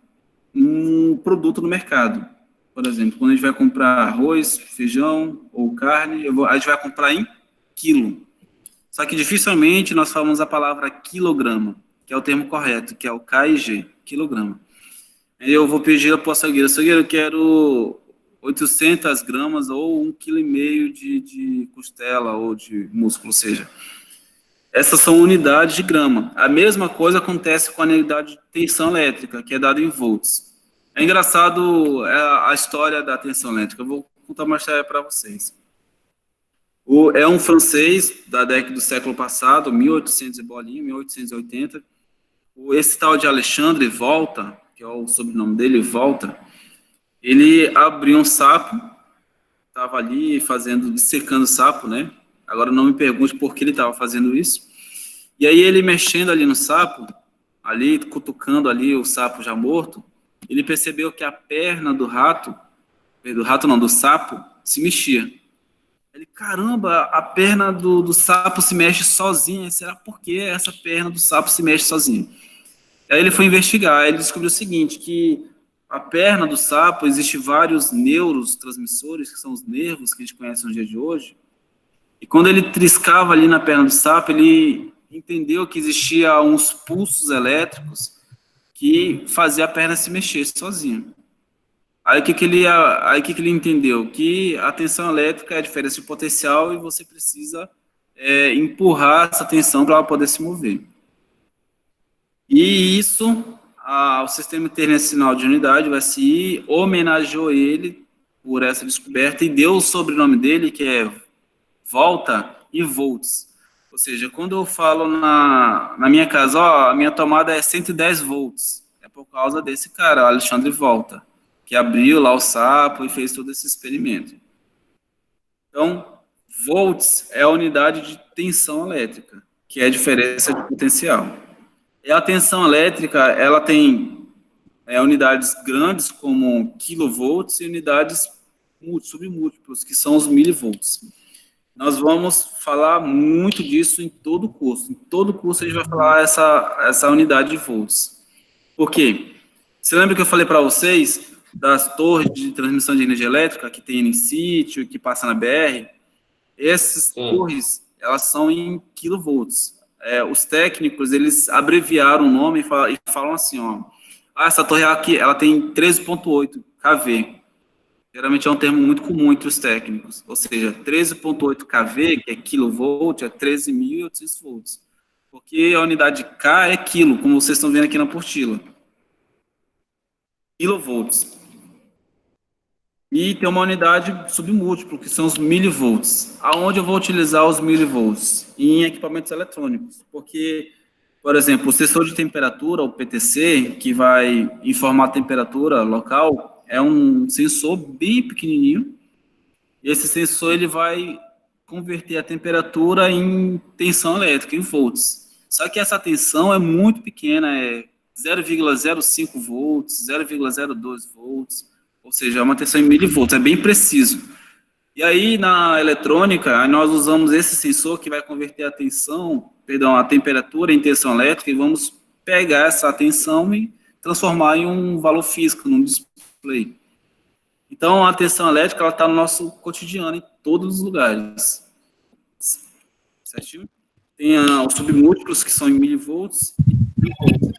um produto no mercado. Por exemplo, quando a gente vai comprar arroz, feijão ou carne, a gente vai comprar em quilo. Só que dificilmente nós falamos a palavra quilograma, que é o termo correto, que é o KG, quilograma. Eu vou pedir para o açougueiro, eu quero 800 gramas ou 1,5 kg de costela ou de músculo, ou seja, essas são unidades de grama. A mesma coisa acontece com a unidade de tensão elétrica, que é dada em volts. É engraçado a história da tensão elétrica. Eu vou contar uma história para vocês. É um francês da década do século passado, 1800 e bolinha, 1880. Esse tal de Alexandre Volta, que é o sobrenome dele, Volta, ele abriu um sapo, estava ali dissecando o sapo, né? Agora não me pergunte por que ele estava fazendo isso. E aí ele mexendo ali no sapo, ali cutucando ali o sapo já morto, ele percebeu que a perna do sapo, se mexia. Ele, caramba, a perna do sapo se mexe sozinha. Será por que essa perna do sapo se mexe sozinha? Aí ele foi investigar, ele descobriu o seguinte, que a perna do sapo, existe vários neurotransmissores, que são os nervos que a gente conhece no dia de hoje, e quando ele triscava ali na perna do sapo, ele entendeu que existia uns pulsos elétricos que fazia a perna se mexer sozinha. Aí o que que ele entendeu? Que a tensão elétrica é a diferença de potencial e você precisa empurrar essa tensão para ela poder se mover. E isso, o sistema internacional de unidade, o SI, homenageou ele por essa descoberta e deu o sobrenome dele, que é Volta e Volts. Ou seja, quando eu falo na minha casa, ó, a minha tomada é 110 volts, é por causa desse cara, o Alexandre Volta, que abriu lá o sapo e fez todo esse experimento. Então, volts é a unidade de tensão elétrica, que é a diferença de potencial. E a tensão elétrica, ela tem unidades grandes, como kilovolts, e unidades submúltiplas, que são os milivolts. Nós vamos falar muito disso em todo o curso. Em todo o curso a gente vai falar essa unidade de volts. Por quê? Você lembra que eu falei para vocês das torres de transmissão de energia elétrica que tem em sítio, que passa na BR? Essas torres, elas são em kilovolts. Os técnicos, eles abreviaram o nome e falam assim, ó, essa torre aqui, ela tem 13,8 kV. Geralmente é um termo muito comum entre os técnicos, ou seja, 13,8 kV, que é kilovolt, é 13.800 volts. Porque a unidade K é quilo, como vocês estão vendo aqui na apostila. Kilovolts. E tem uma unidade submúltiplo, que são os milivolts. Aonde eu vou utilizar os milivolts? Em equipamentos eletrônicos. Porque, por exemplo, o sensor de temperatura, o PTC, que vai informar a temperatura local, é um sensor bem pequenininho. E esse sensor ele vai converter a temperatura em tensão elétrica, em volts. Só que essa tensão é muito pequena, é 0,05 volts, 0,02 volts. Ou seja, é uma tensão em milivolts, é bem preciso. E aí, na eletrônica, nós usamos esse sensor que vai converter a temperatura em tensão elétrica, e vamos pegar essa tensão e transformar em um valor físico, num display. Então, a tensão elétrica está no nosso cotidiano, em todos os lugares. Certinho? Tem os submúltiplos, que são em milivolts, e volts.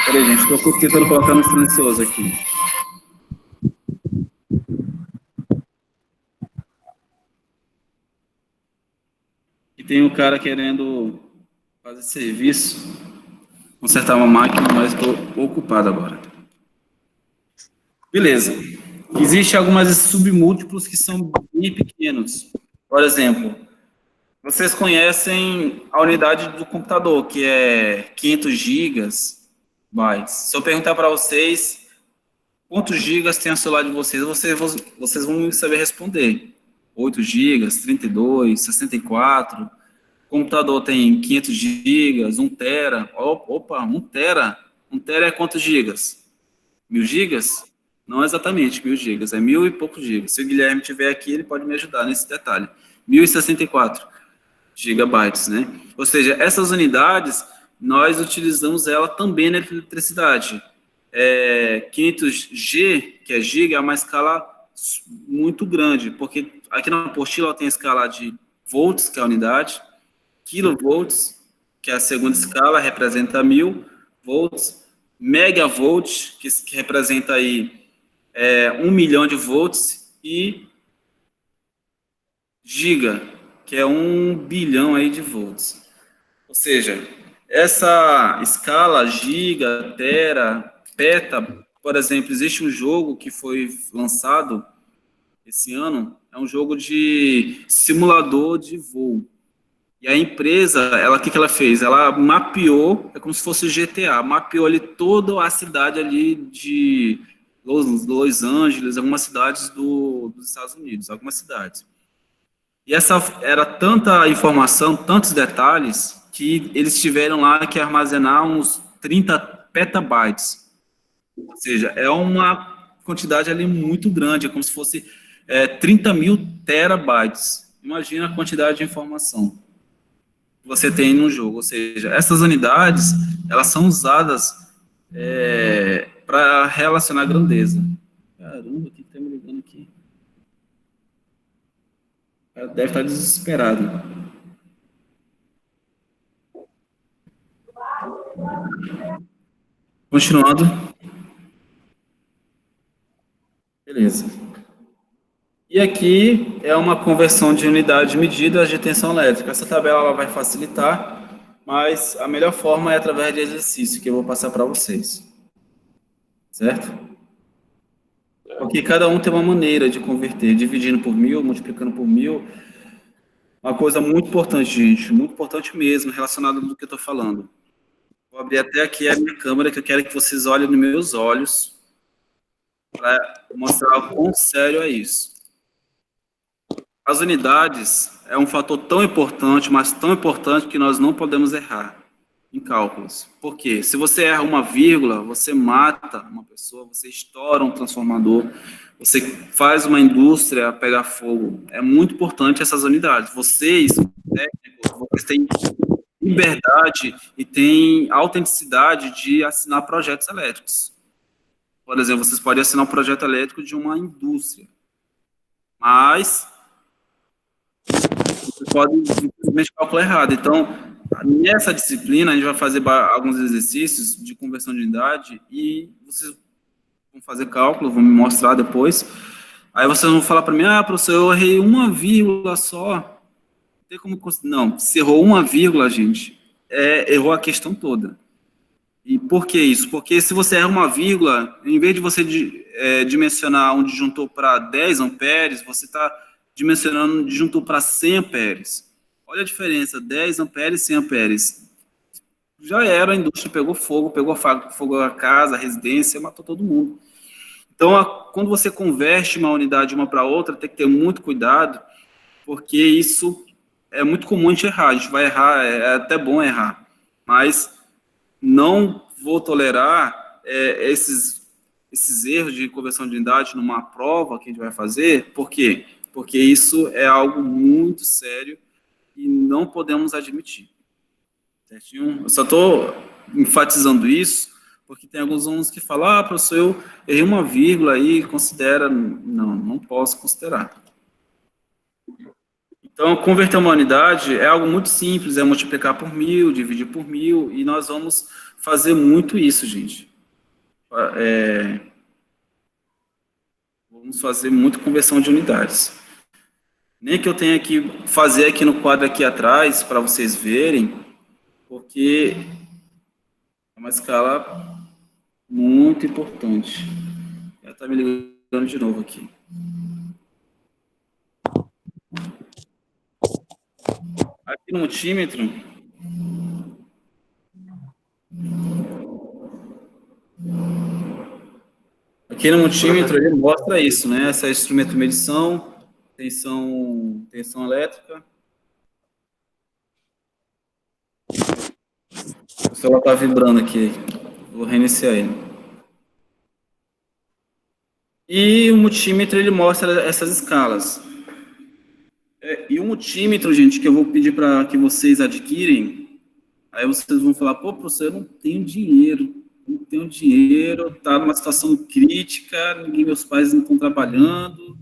Peraí, gente, estou tentando colocar no silencioso aqui. E tem um cara querendo fazer serviço, consertar uma máquina, mas estou ocupado agora. Beleza. Existem algumas submúltiplos que são bem pequenos. Por exemplo, vocês conhecem a unidade do computador, que é 500 gigas bytes. Se eu perguntar para vocês quantos gigas tem o celular de vocês, vocês vão saber responder. 8 gigas, 32, 64. O computador tem 500 gigas, 1 tera. Opa, 1 tera. 1 tera é quantos gigas? 1000 gigas? Não exatamente 1000 gigas, é 1000 e poucos gigas. Se o Guilherme estiver aqui, ele pode me ajudar nesse detalhe. 1064 gigabytes, né? Ou seja, essas unidades, nós utilizamos ela também na eletricidade. 500G, que é giga, é uma escala muito grande, porque aqui na apostila tem a escala de volts, que é a unidade, kilovolts, que é a segunda escala, representa 1000 volts, megavolt, que representa aí 1 milhão de volts, e giga, que é 1 bilhão aí de volts. Ou seja, essa escala giga, tera, peta, por exemplo, existe um jogo que foi lançado esse ano, é um jogo de simulador de voo. E a empresa, o que ela fez? Ela mapeou, é como se fosse o GTA, mapeou ali toda a cidade ali de Los Angeles, algumas cidades dos Estados Unidos, algumas cidades. E essa era tanta informação, tantos detalhes, que eles tiveram lá que armazenar uns 30 petabytes. Ou seja, é uma quantidade ali muito grande, é como se fosse 30 mil terabytes. Imagina a quantidade de informação que você tem no jogo. Ou seja, essas unidades, elas são usadas para relacionar grandeza. Caramba, quem tá me ligando aqui? O cara deve estar desesperado. Continuando. Beleza. E aqui é uma conversão de unidade de medidas de tensão elétrica. Essa tabela ela vai facilitar, mas a melhor forma é através de exercício que eu vou passar para vocês. Certo? Porque cada um tem uma maneira de converter, dividindo por 1000, multiplicando por 1000. Uma coisa muito importante, gente, muito importante mesmo, relacionada do que eu estou falando. Vou abrir até aqui a minha câmera, que eu quero que vocês olhem nos meus olhos para mostrar o quão sério é isso. As unidades é um fator tão importante, mas tão importante que nós não podemos errar em cálculos. Por quê? Se você erra uma vírgula, você mata uma pessoa, você estoura um transformador, você faz uma indústria pegar fogo. É muito importante essas unidades. Vocês, técnicos, vocês têm liberdade e têm autenticidade de assinar projetos elétricos. Por exemplo, vocês podem assinar um projeto elétrico de uma indústria, mas você pode simplesmente calcular errado. Então, nessa disciplina, a gente vai fazer alguns exercícios de conversão de unidade e vocês vão fazer cálculo, vão me mostrar depois. Aí vocês vão falar para mim, professor, eu errei uma vírgula só. Não, se errou uma vírgula, gente, errou a questão toda. E por que isso? Porque se você erra uma vírgula, em vez de você dimensionar um disjuntor para 10 amperes, você está dimensionando um disjuntor para 100 amperes. Olha a diferença, 10 amperes, 100 amperes. Já era, a indústria pegou fogo a casa, a residência, matou todo mundo. Então, quando você converte uma unidade de uma para outra, tem que ter muito cuidado, porque isso é muito comum a gente errar. A gente vai errar, é até bom errar, mas não vou tolerar esses erros de conversão de unidade numa prova que a gente vai fazer. Por quê? Porque isso é algo muito sério e não podemos admitir. Certinho? Eu só estou enfatizando isso porque tem alguns alunos que falam, professor, eu errei uma vírgula aí, considera... Não posso considerar. Então, converter uma unidade é algo muito simples, é multiplicar por 1000, dividir por 1000, e nós vamos fazer muito isso, gente. Vamos fazer muito conversão de unidades. Nem que eu tenha que fazer aqui no quadro aqui atrás, para vocês verem, porque é uma escala muito importante. Ela está me ligando de novo aqui. Aqui no multímetro, ele mostra isso, né? Essa é instrumento de medição, tensão elétrica. O celular está vibrando aqui, vou reiniciar ele. E o multímetro, ele mostra essas escalas. E o multímetro, gente, que eu vou pedir para que vocês adquirem, aí vocês vão falar, professor, eu não tenho dinheiro, tá numa situação crítica, meus pais não estão trabalhando,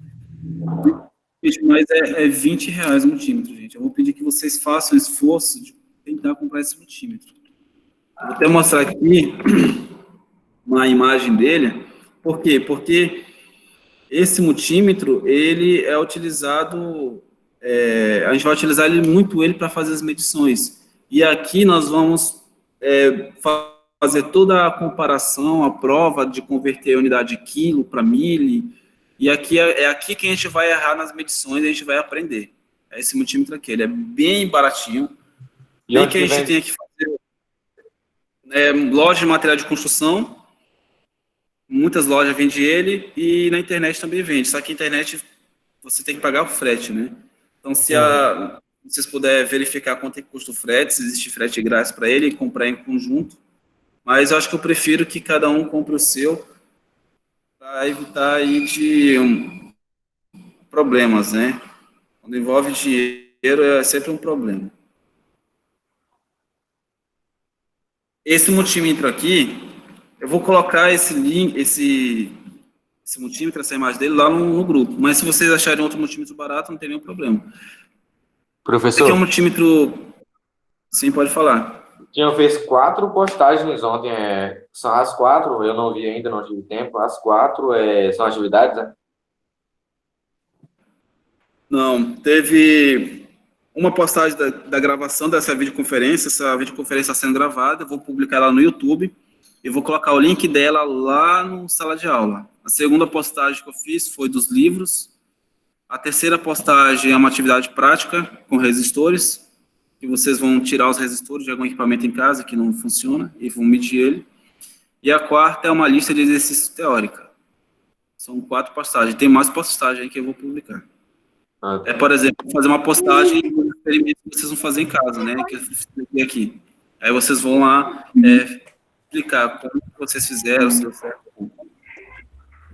mas é R$20 o multímetro, gente. Eu vou pedir que vocês façam o esforço de tentar comprar esse multímetro. Vou até mostrar aqui uma imagem dele. Por quê? Porque esse multímetro, ele é utilizado, a gente vai utilizar ele para fazer as medições. E aqui nós vamos fazer toda a comparação, a prova de converter a unidade de quilo para mili, e aqui é aqui que a gente vai errar nas medições, a gente vai aprender. É esse multímetro aqui, ele é bem baratinho, nem que a gente tenha que fazer loja de material de construção, muitas lojas vendem ele, e na internet também vende, só que na internet você tem que pagar o frete, né? Então, se vocês puderem verificar quanto é que custa o frete, se existe frete grátis para ele, e comprar em conjunto, mas eu acho que eu prefiro que cada um compre o seu, para evitar aí de problemas, né? Quando envolve dinheiro, é sempre um problema. Esse multímetro aqui, eu vou colocar esse esse multímetro, essa imagem dele lá no grupo. Mas se vocês acharem outro multímetro barato, não tem nenhum problema. Esse aqui é um Professor, multímetro... Sim, pode falar. tinha fez 4 postagens ontem. São as 4, eu não vi ainda, não tive tempo. As 4 são atividades, né? Não, teve uma postagem da gravação dessa videoconferência. Essa videoconferência está sendo gravada. Eu vou publicar ela no YouTube e vou colocar o link dela lá no sala de aula. A segunda postagem que eu fiz foi dos livros. A terceira postagem é uma atividade prática com resistores, que vocês vão tirar os resistores de algum equipamento em casa que não funciona e vão medir ele. E a quarta é uma lista de exercícios teórica. São 4 postagens. Tem mais postagens aí que eu vou publicar. Por exemplo, fazer uma postagem do experimento que vocês vão fazer em casa, né? Que eu expliquei aqui. Aí vocês vão lá explicar como vocês fizeram, se deu certo.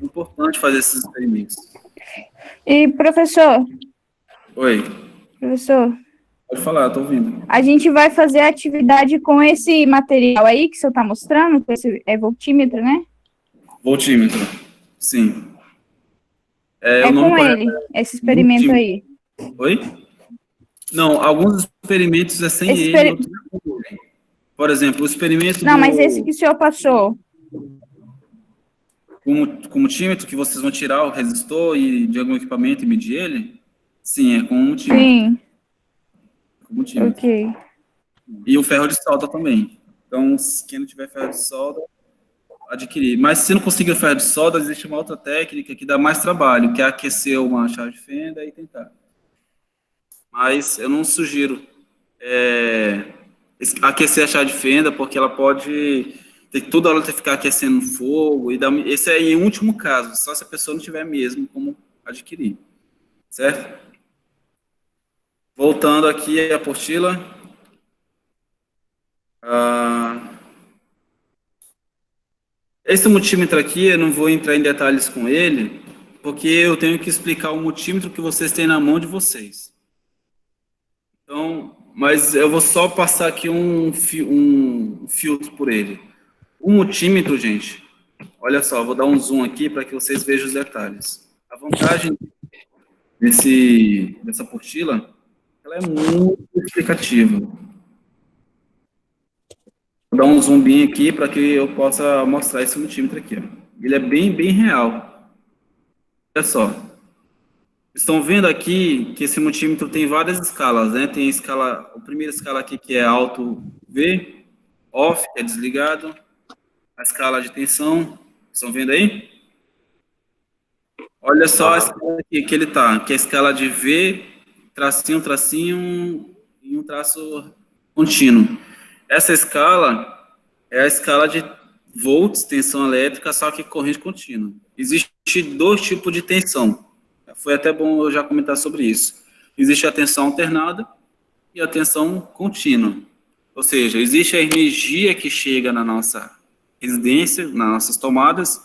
É importante fazer esses experimentos. E, professor, Oi, pode falar, tô ouvindo. a gente vai fazer a atividade com esse material aí que o senhor está mostrando, com esse voltímetro, né? Voltímetro, sim. É o nome com correto ele, esse experimento aí. Oi? Não, alguns experimentos é sem Esse ele, outros é com ele. Por exemplo, o experimento Não, mas esse que o senhor passou. com multímetro, que vocês vão tirar o resistor e de algum equipamento e medir ele, sim, é com multímetro. Sim, Com multímetro. ok. E o ferro de solda também. Então, quem não tiver ferro de solda, adquirir. Mas se não conseguir o ferro de solda, existe uma outra técnica que dá mais trabalho, que é aquecer uma chave de fenda e tentar. Mas eu não sugiro aquecer a chave de fenda, porque ela pode ter que toda hora ter que ficar aquecendo fogo. Esse é em último caso, só se a pessoa não tiver mesmo como adquirir. Certo? Voltando aqui à apostila. Esse multímetro aqui, eu não vou entrar em detalhes com ele, porque eu tenho que explicar o multímetro que vocês têm na mão de vocês. Então, mas eu vou só passar aqui um filtro por ele. O multímetro, gente, olha só, vou dar um zoom aqui para que vocês vejam os detalhes. A vantagem dessa apostila, ela é muito explicativa. Vou dar um zoom bem aqui para que eu possa mostrar esse multímetro aqui. Ó. Ele é bem real. Olha só. Estão vendo aqui que esse multímetro tem várias escalas, né? Tem a primeira escala aqui que é alto V, off, que é desligado. A escala de tensão, estão vendo aí? Olha só a escala aqui que ele tá, que é a escala de V, tracinho, tracinho e um traço contínuo. Essa escala é a escala de volts, tensão elétrica, só que corrente contínua. Existe 2 tipos de tensão. Foi até bom eu já comentar sobre isso. Existe a tensão alternada e a tensão contínua. Ou seja, existe a energia que chega na nossa residência, nas nossas tomadas,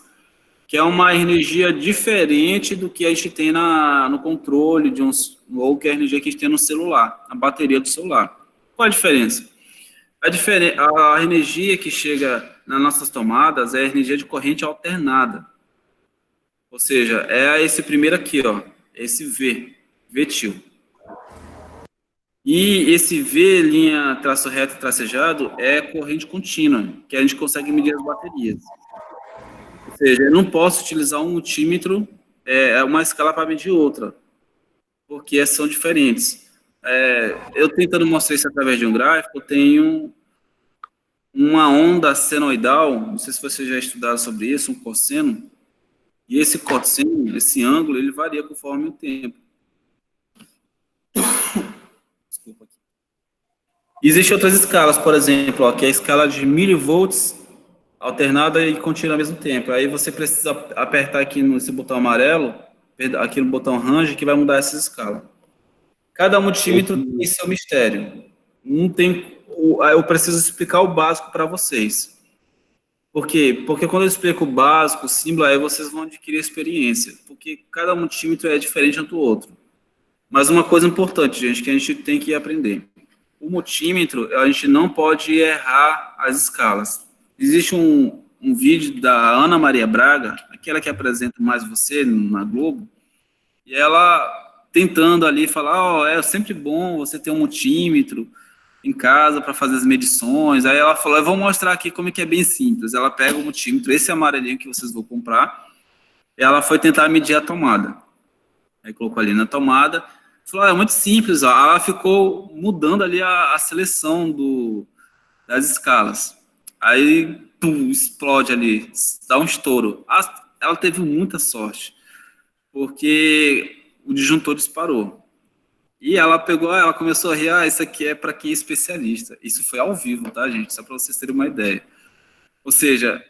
que é uma energia diferente do que a gente tem no controle ou que é a energia que a gente tem no celular, na bateria do celular. Qual a diferença? A energia que chega nas nossas tomadas é a energia de corrente alternada. Ou seja, é esse primeiro aqui, ó, esse VTIL. E esse V, linha traço reto e tracejado, é corrente contínua, que a gente consegue medir as baterias. Ou seja, eu não posso utilizar um multímetro, uma escala para medir outra, porque são diferentes. Eu tentando mostrar isso através de um gráfico, eu tenho uma onda senoidal, não sei se vocês já estudaram sobre isso, um cosseno, e esse cosseno, esse ângulo, ele varia conforme o tempo. Desculpa aqui. Existem outras escalas, por exemplo, ó, que é a escala de milivolts alternada e contínua ao mesmo tempo. Aí você precisa apertar aqui nesse botão amarelo, aqui no botão range, que vai mudar essa escala. Cada multímetro tem seu mistério. Não tem, eu preciso explicar o básico para vocês. Por quê? Porque quando eu explico o básico, o símbolo, aí vocês vão adquirir experiência. Porque cada multímetro é diferente um do outro. Mas uma coisa importante, gente, que a gente tem que aprender. O multímetro, a gente não pode errar as escalas. Existe um vídeo da Ana Maria Braga, aquela que apresenta Mais Você na Globo, e ela tentando ali falar, é sempre bom você ter um multímetro em casa para fazer as medições. Aí ela falou, eu vou mostrar aqui como é que é bem simples. Ela pega o multímetro, esse amarelinho que vocês vão comprar, e ela foi tentar medir a tomada. Aí colocou ali na tomada, falou, é muito simples, ó. Ela ficou mudando ali a seleção das escalas. Aí, pum, explode ali, dá um estouro. Ela teve muita sorte, porque o disjuntor disparou. E ela começou a rir, isso aqui é para quem é especialista. Isso foi ao vivo, tá, gente? Só para vocês terem uma ideia. Ou seja,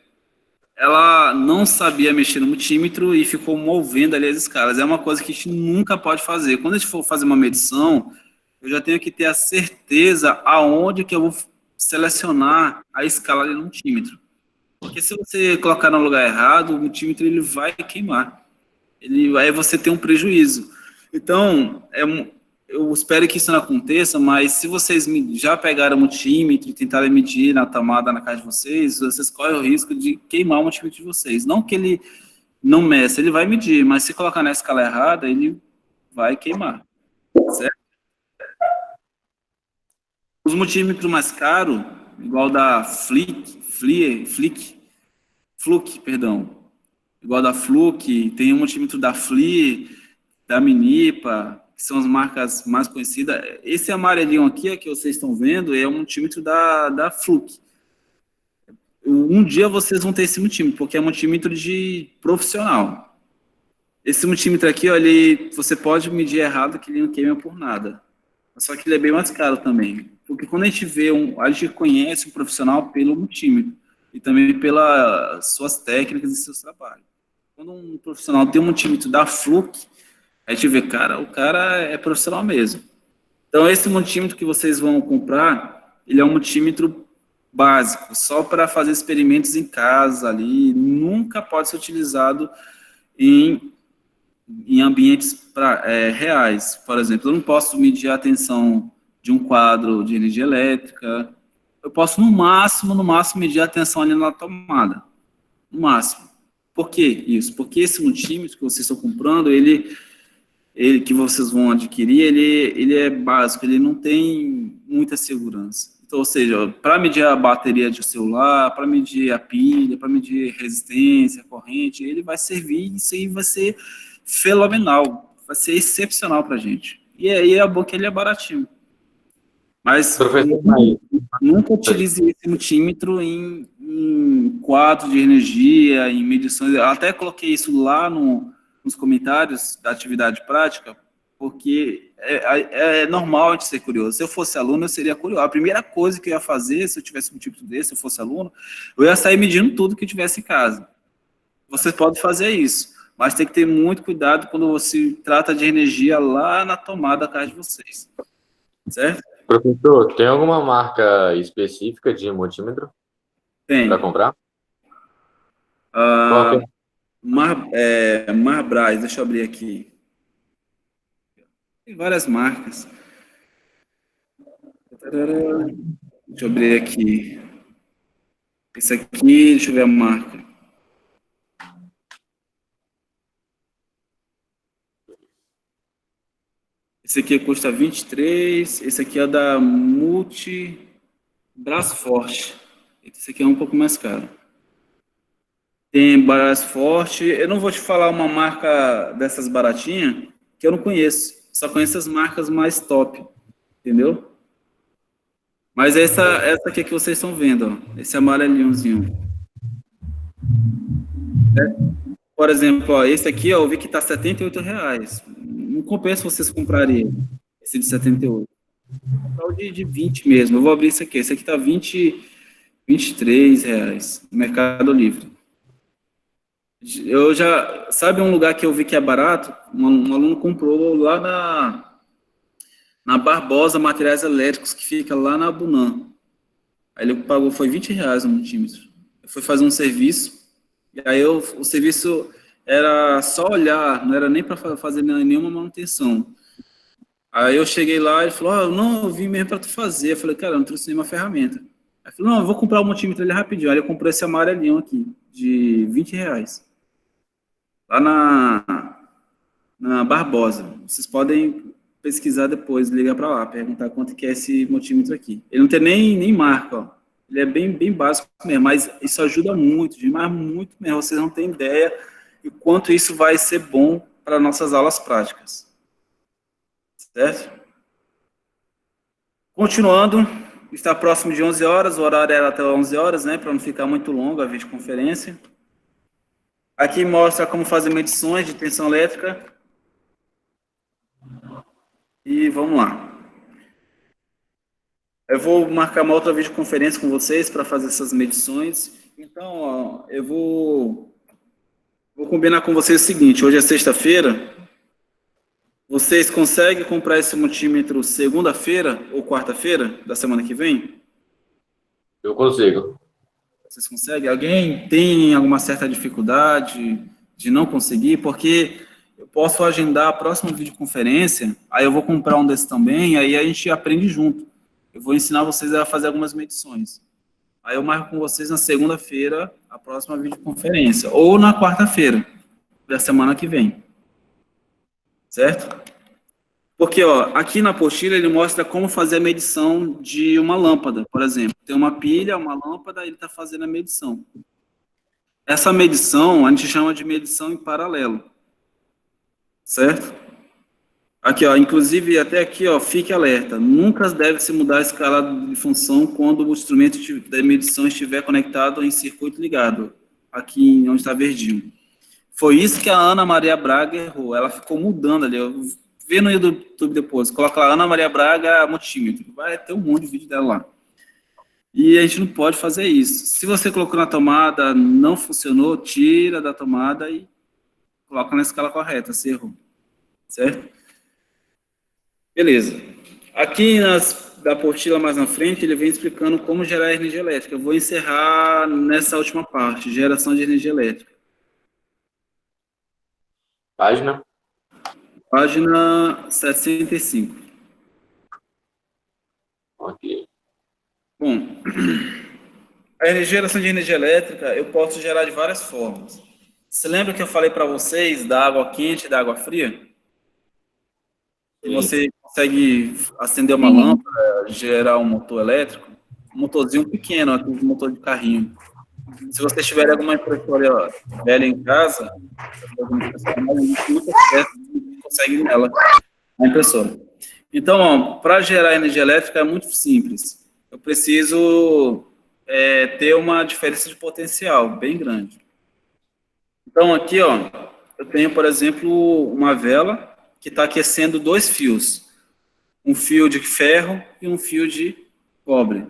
ela não sabia mexer no multímetro e ficou movendo ali as escalas. É uma coisa que a gente nunca pode fazer. Quando a gente for fazer uma medição, eu já tenho que ter a certeza aonde que eu vou selecionar a escala ali no multímetro. Porque se você colocar no lugar errado, o multímetro ele vai queimar. Aí você tem um prejuízo. Então, eu espero que isso não aconteça, mas se vocês já pegaram o multímetro e tentaram medir na tomada na casa de vocês correm o risco de queimar o multímetro de vocês. Não que ele não meça, ele vai medir, mas se colocar na escala errada, ele vai queimar. Certo? Os multímetros mais caros, igual da igual da Fluke, tem um multímetro da FLIR, da Minipa, que são as marcas mais conhecidas. Esse amarelinho aqui, que vocês estão vendo, é um multímetro da Fluke. Um dia vocês vão ter esse multímetro, porque é um multímetro de profissional. Esse multímetro aqui, você pode medir errado, que ele não queima por nada. Só que ele é bem mais caro também. Porque quando a gente a gente conhece o profissional pelo multímetro e também pelas suas técnicas e seus trabalhos. Quando um profissional tem um multímetro da Fluke, a gente vê, o cara é profissional mesmo. Então, esse multímetro que vocês vão comprar, ele é um multímetro básico, só para fazer experimentos em casa ali, nunca pode ser utilizado em ambientes reais. Por exemplo, eu não posso medir a tensão de um quadro de energia elétrica, eu posso, no máximo, medir a tensão ali na tomada, no máximo. Por que isso? Porque esse multímetro que vocês estão comprando, ele que vocês vão adquirir, ele é básico, ele não tem muita segurança. Então, ou seja, para medir a bateria de celular, para medir a pilha, para medir resistência, corrente, ele vai servir, isso aí vai ser fenomenal, vai ser excepcional para a gente. E aí é bom que ele é baratinho. Mas nunca utilize esse multímetro em quadro de energia, em medições. Eu até coloquei isso lá nos comentários da atividade prática, porque é normal a gente ser curioso. Se eu fosse aluno, eu seria curioso. A primeira coisa que eu ia fazer, se eu tivesse um tipo desse, se eu fosse aluno, eu ia sair medindo tudo que eu tivesse em casa. Você pode fazer isso, mas tem que ter muito cuidado quando você trata de energia lá na tomada da casa de vocês. Certo? Professor, tem alguma marca específica de multímetro? Tem. Para comprar? Marbras, deixa eu abrir aqui. Tem várias marcas. Deixa eu abrir aqui. Esse aqui, deixa eu ver a marca. Esse aqui custa 23, esse aqui é da Brasforte. Esse aqui é um pouco mais caro. Tem Brasforte, eu não vou te falar uma marca dessas baratinhas, que eu não conheço. Só conheço as marcas mais top, entendeu? Mas essa aqui que vocês estão vendo, ó, esse amarelinhozinho. Por exemplo, ó, esse aqui, ó, eu vi que tá R$78. Não compensa vocês comprarem esse de 78. Vou comprar o de 20 mesmo. Eu vou abrir esse aqui. Esse aqui tá R$23 no Mercado Livre. Sabe um lugar que eu vi que é barato? Um aluno comprou lá na Barbosa Materiais Elétricos, que fica lá na Abunã. Aí ele pagou, foi R$20 no multímetro. Eu fui fazer um serviço, e aí o serviço era só olhar, não era nem para fazer nenhuma manutenção. Aí eu cheguei lá e ele falou, não, eu vim mesmo para tu fazer. Eu falei, cara, eu não trouxe nenhuma ferramenta. Aí eu falei, não, eu vou comprar o multímetro ali rapidinho. Aí eu comprei esse amarelinho aqui, de R$ 20. Lá na Barbosa. Vocês podem pesquisar depois, ligar para lá, perguntar quanto que é esse multímetro aqui. Ele não tem nem marca, ó. Ele é bem básico mesmo, mas isso ajuda muito, mas muito mesmo. Vocês não têm ideia o quanto isso vai ser bom para nossas aulas práticas. Certo? Continuando, está próximo de 11 horas, o horário era até 11 horas, né, para não ficar muito longo a videoconferência. Aqui mostra como fazer medições de tensão elétrica. E vamos lá. Eu vou marcar uma outra videoconferência com vocês para fazer essas medições. Então, ó, eu vou combinar com vocês o seguinte, hoje é sexta-feira, vocês conseguem comprar esse multímetro segunda-feira ou quarta-feira da semana que vem? Eu consigo. Vocês conseguem? Alguém tem alguma certa dificuldade de não conseguir? Porque eu posso agendar a próxima videoconferência, aí eu vou comprar um desse também, aí a gente aprende junto. Eu vou ensinar vocês a fazer algumas medições. Aí eu marco com vocês na segunda-feira a próxima videoconferência, ou na quarta-feira da semana que vem. Certo? Porque, ó, aqui na apostila ele mostra como fazer a medição de uma lâmpada, por exemplo. Tem uma pilha, uma lâmpada, ele está fazendo a medição. Essa medição a gente chama de medição em paralelo. Certo? Aqui, ó, inclusive até aqui, ó, fique alerta. Nunca deve se mudar a escala de função quando o instrumento da medição estiver conectado em circuito ligado. Aqui onde está verdinho. Foi isso que a Ana Maria Braga errou. Ela ficou mudando ali. Vê no YouTube depois. Coloca lá Ana Maria Braga multímetro. Vai ter um monte de vídeo dela lá. E a gente não pode fazer isso. Se você colocou na tomada, não funcionou, tira da tomada e coloca na escala correta. Você errou. Certo? Beleza. Aqui da apostila mais na frente, ele vem explicando como gerar energia elétrica. Eu vou encerrar nessa última parte, geração de energia elétrica. Página? Página 65. Ok. Bom, a geração de energia elétrica eu posso gerar de várias formas. Você lembra que eu falei para vocês da água quente e da água fria? E você consegue acender uma lâmpada, gerar um motor elétrico, um motorzinho pequeno, aquele motor de carrinho. Se você tiver alguma impressora velha em casa, você consegue nela a impressora. Então, para gerar energia elétrica é muito simples. Eu preciso ter uma diferença de potencial bem grande. Então, aqui, ó, eu tenho, por exemplo, uma vela que está aquecendo dois fios. Um fio de ferro e um fio de cobre.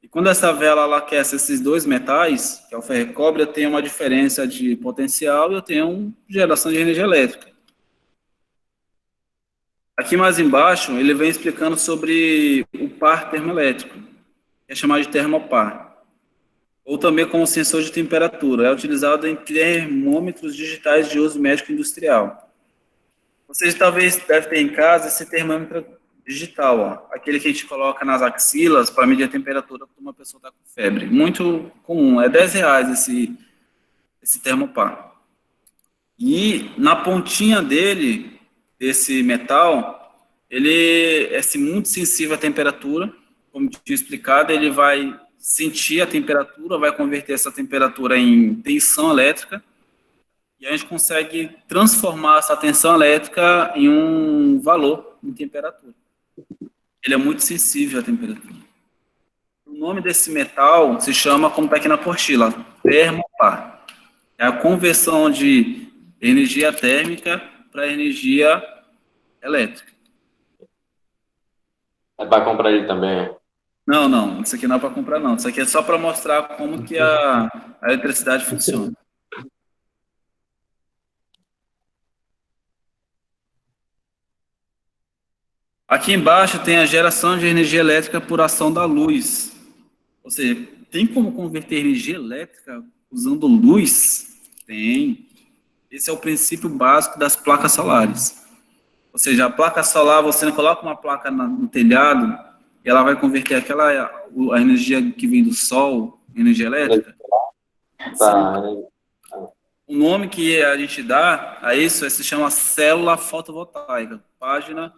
E quando essa vela ela aquece esses dois metais, que é o ferro e cobre, eu tenho uma diferença de potencial e eu tenho uma geração de energia elétrica. Aqui mais embaixo, ele vem explicando sobre o par termoelétrico, que é chamado de termopar, ou também como sensor de temperatura. É utilizado em termômetros digitais de uso médico industrial. Vocês talvez devem ter em casa esse termômetro digital, ó, aquele que a gente coloca nas axilas para medir a temperatura quando uma pessoa está com febre. Muito comum, é R$ 10 esse termopar. E na pontinha dele, desse metal, ele é muito sensível à temperatura, como tinha explicado, ele vai sentir a temperatura, vai converter essa temperatura em tensão elétrica, e a gente consegue transformar essa tensão elétrica em um valor em temperatura. Ele é muito sensível à temperatura. O nome desse metal se chama, como está aqui na apostila, termopar. É a conversão de energia térmica para energia elétrica. É para comprar ele também? Não, isso aqui não é para comprar, não. Isso aqui é só para mostrar como que a eletricidade funciona. Aqui embaixo tem a geração de energia elétrica por ação da luz. Ou seja, tem como converter energia elétrica usando luz? Tem. Esse é o princípio básico das placas solares. Ou seja, a placa solar, você coloca uma placa no telhado, e ela vai converter a energia que vem do sol, energia elétrica. Tá, O nome que a gente dá a isso se chama célula fotovoltaica, página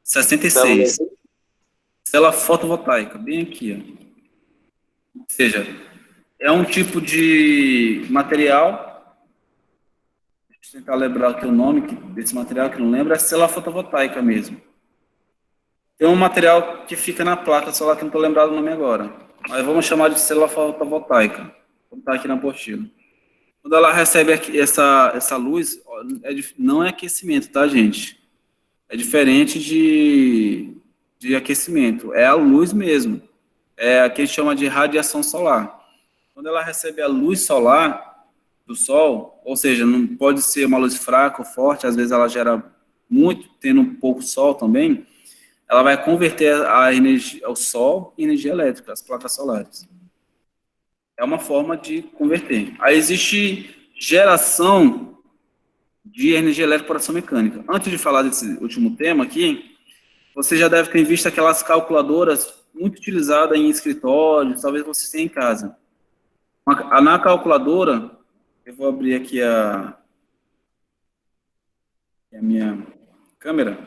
66. Célula fotovoltaica, bem aqui, ó. Ou seja, é um tipo de material, deixa eu tentar lembrar aqui o nome desse material, que não lembro, é célula fotovoltaica mesmo. Tem um material que fica na placa solar, que não estou lembrado o nome agora, mas vamos chamar de célula fotovoltaica, como está aqui na apostila. Quando ela recebe essa luz, não é aquecimento, tá, gente? É diferente de aquecimento, é a luz mesmo. É a que a gente chama de radiação solar. Quando ela recebe a luz solar do sol, ou seja, não pode ser uma luz fraca ou forte, às vezes ela gera muito, tendo um pouco sol também, ela vai converter a energia, o sol em energia elétrica, as placas solares. É uma forma de converter. Aí existe geração de energia elétrica por ação mecânica. Antes de falar desse último tema aqui, você já deve ter visto aquelas calculadoras muito utilizadas em escritórios, talvez você tenha em casa. Na calculadora, eu vou abrir aqui a minha câmera.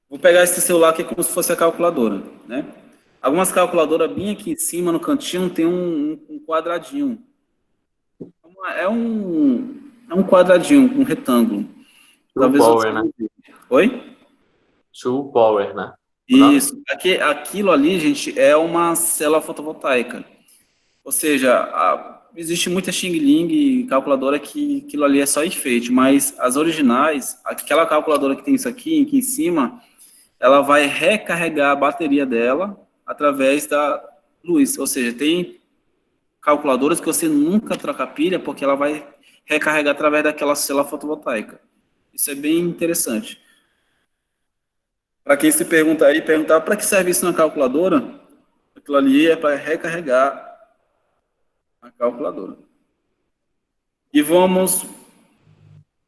Vou pegar esse celular aqui como se fosse a calculadora, né? Algumas calculadoras bem aqui em cima, no cantinho, tem um quadradinho. É um quadradinho, um retângulo. True Power, né? Oi? True Power, né? Isso. Aquilo ali, gente, é uma célula fotovoltaica. Ou seja, existe muita Xing Ling e calculadora que aquilo ali é só enfeite, mas as originais, aquela calculadora que tem isso aqui em cima, ela vai recarregar a bateria dela através da luz. Ou seja, tem calculadoras que você nunca troca pilha porque ela vai recarregar através daquela célula fotovoltaica. Isso é bem interessante. Para quem se perguntar para que serve isso na calculadora, aquilo ali é para recarregar a calculadora. E vamos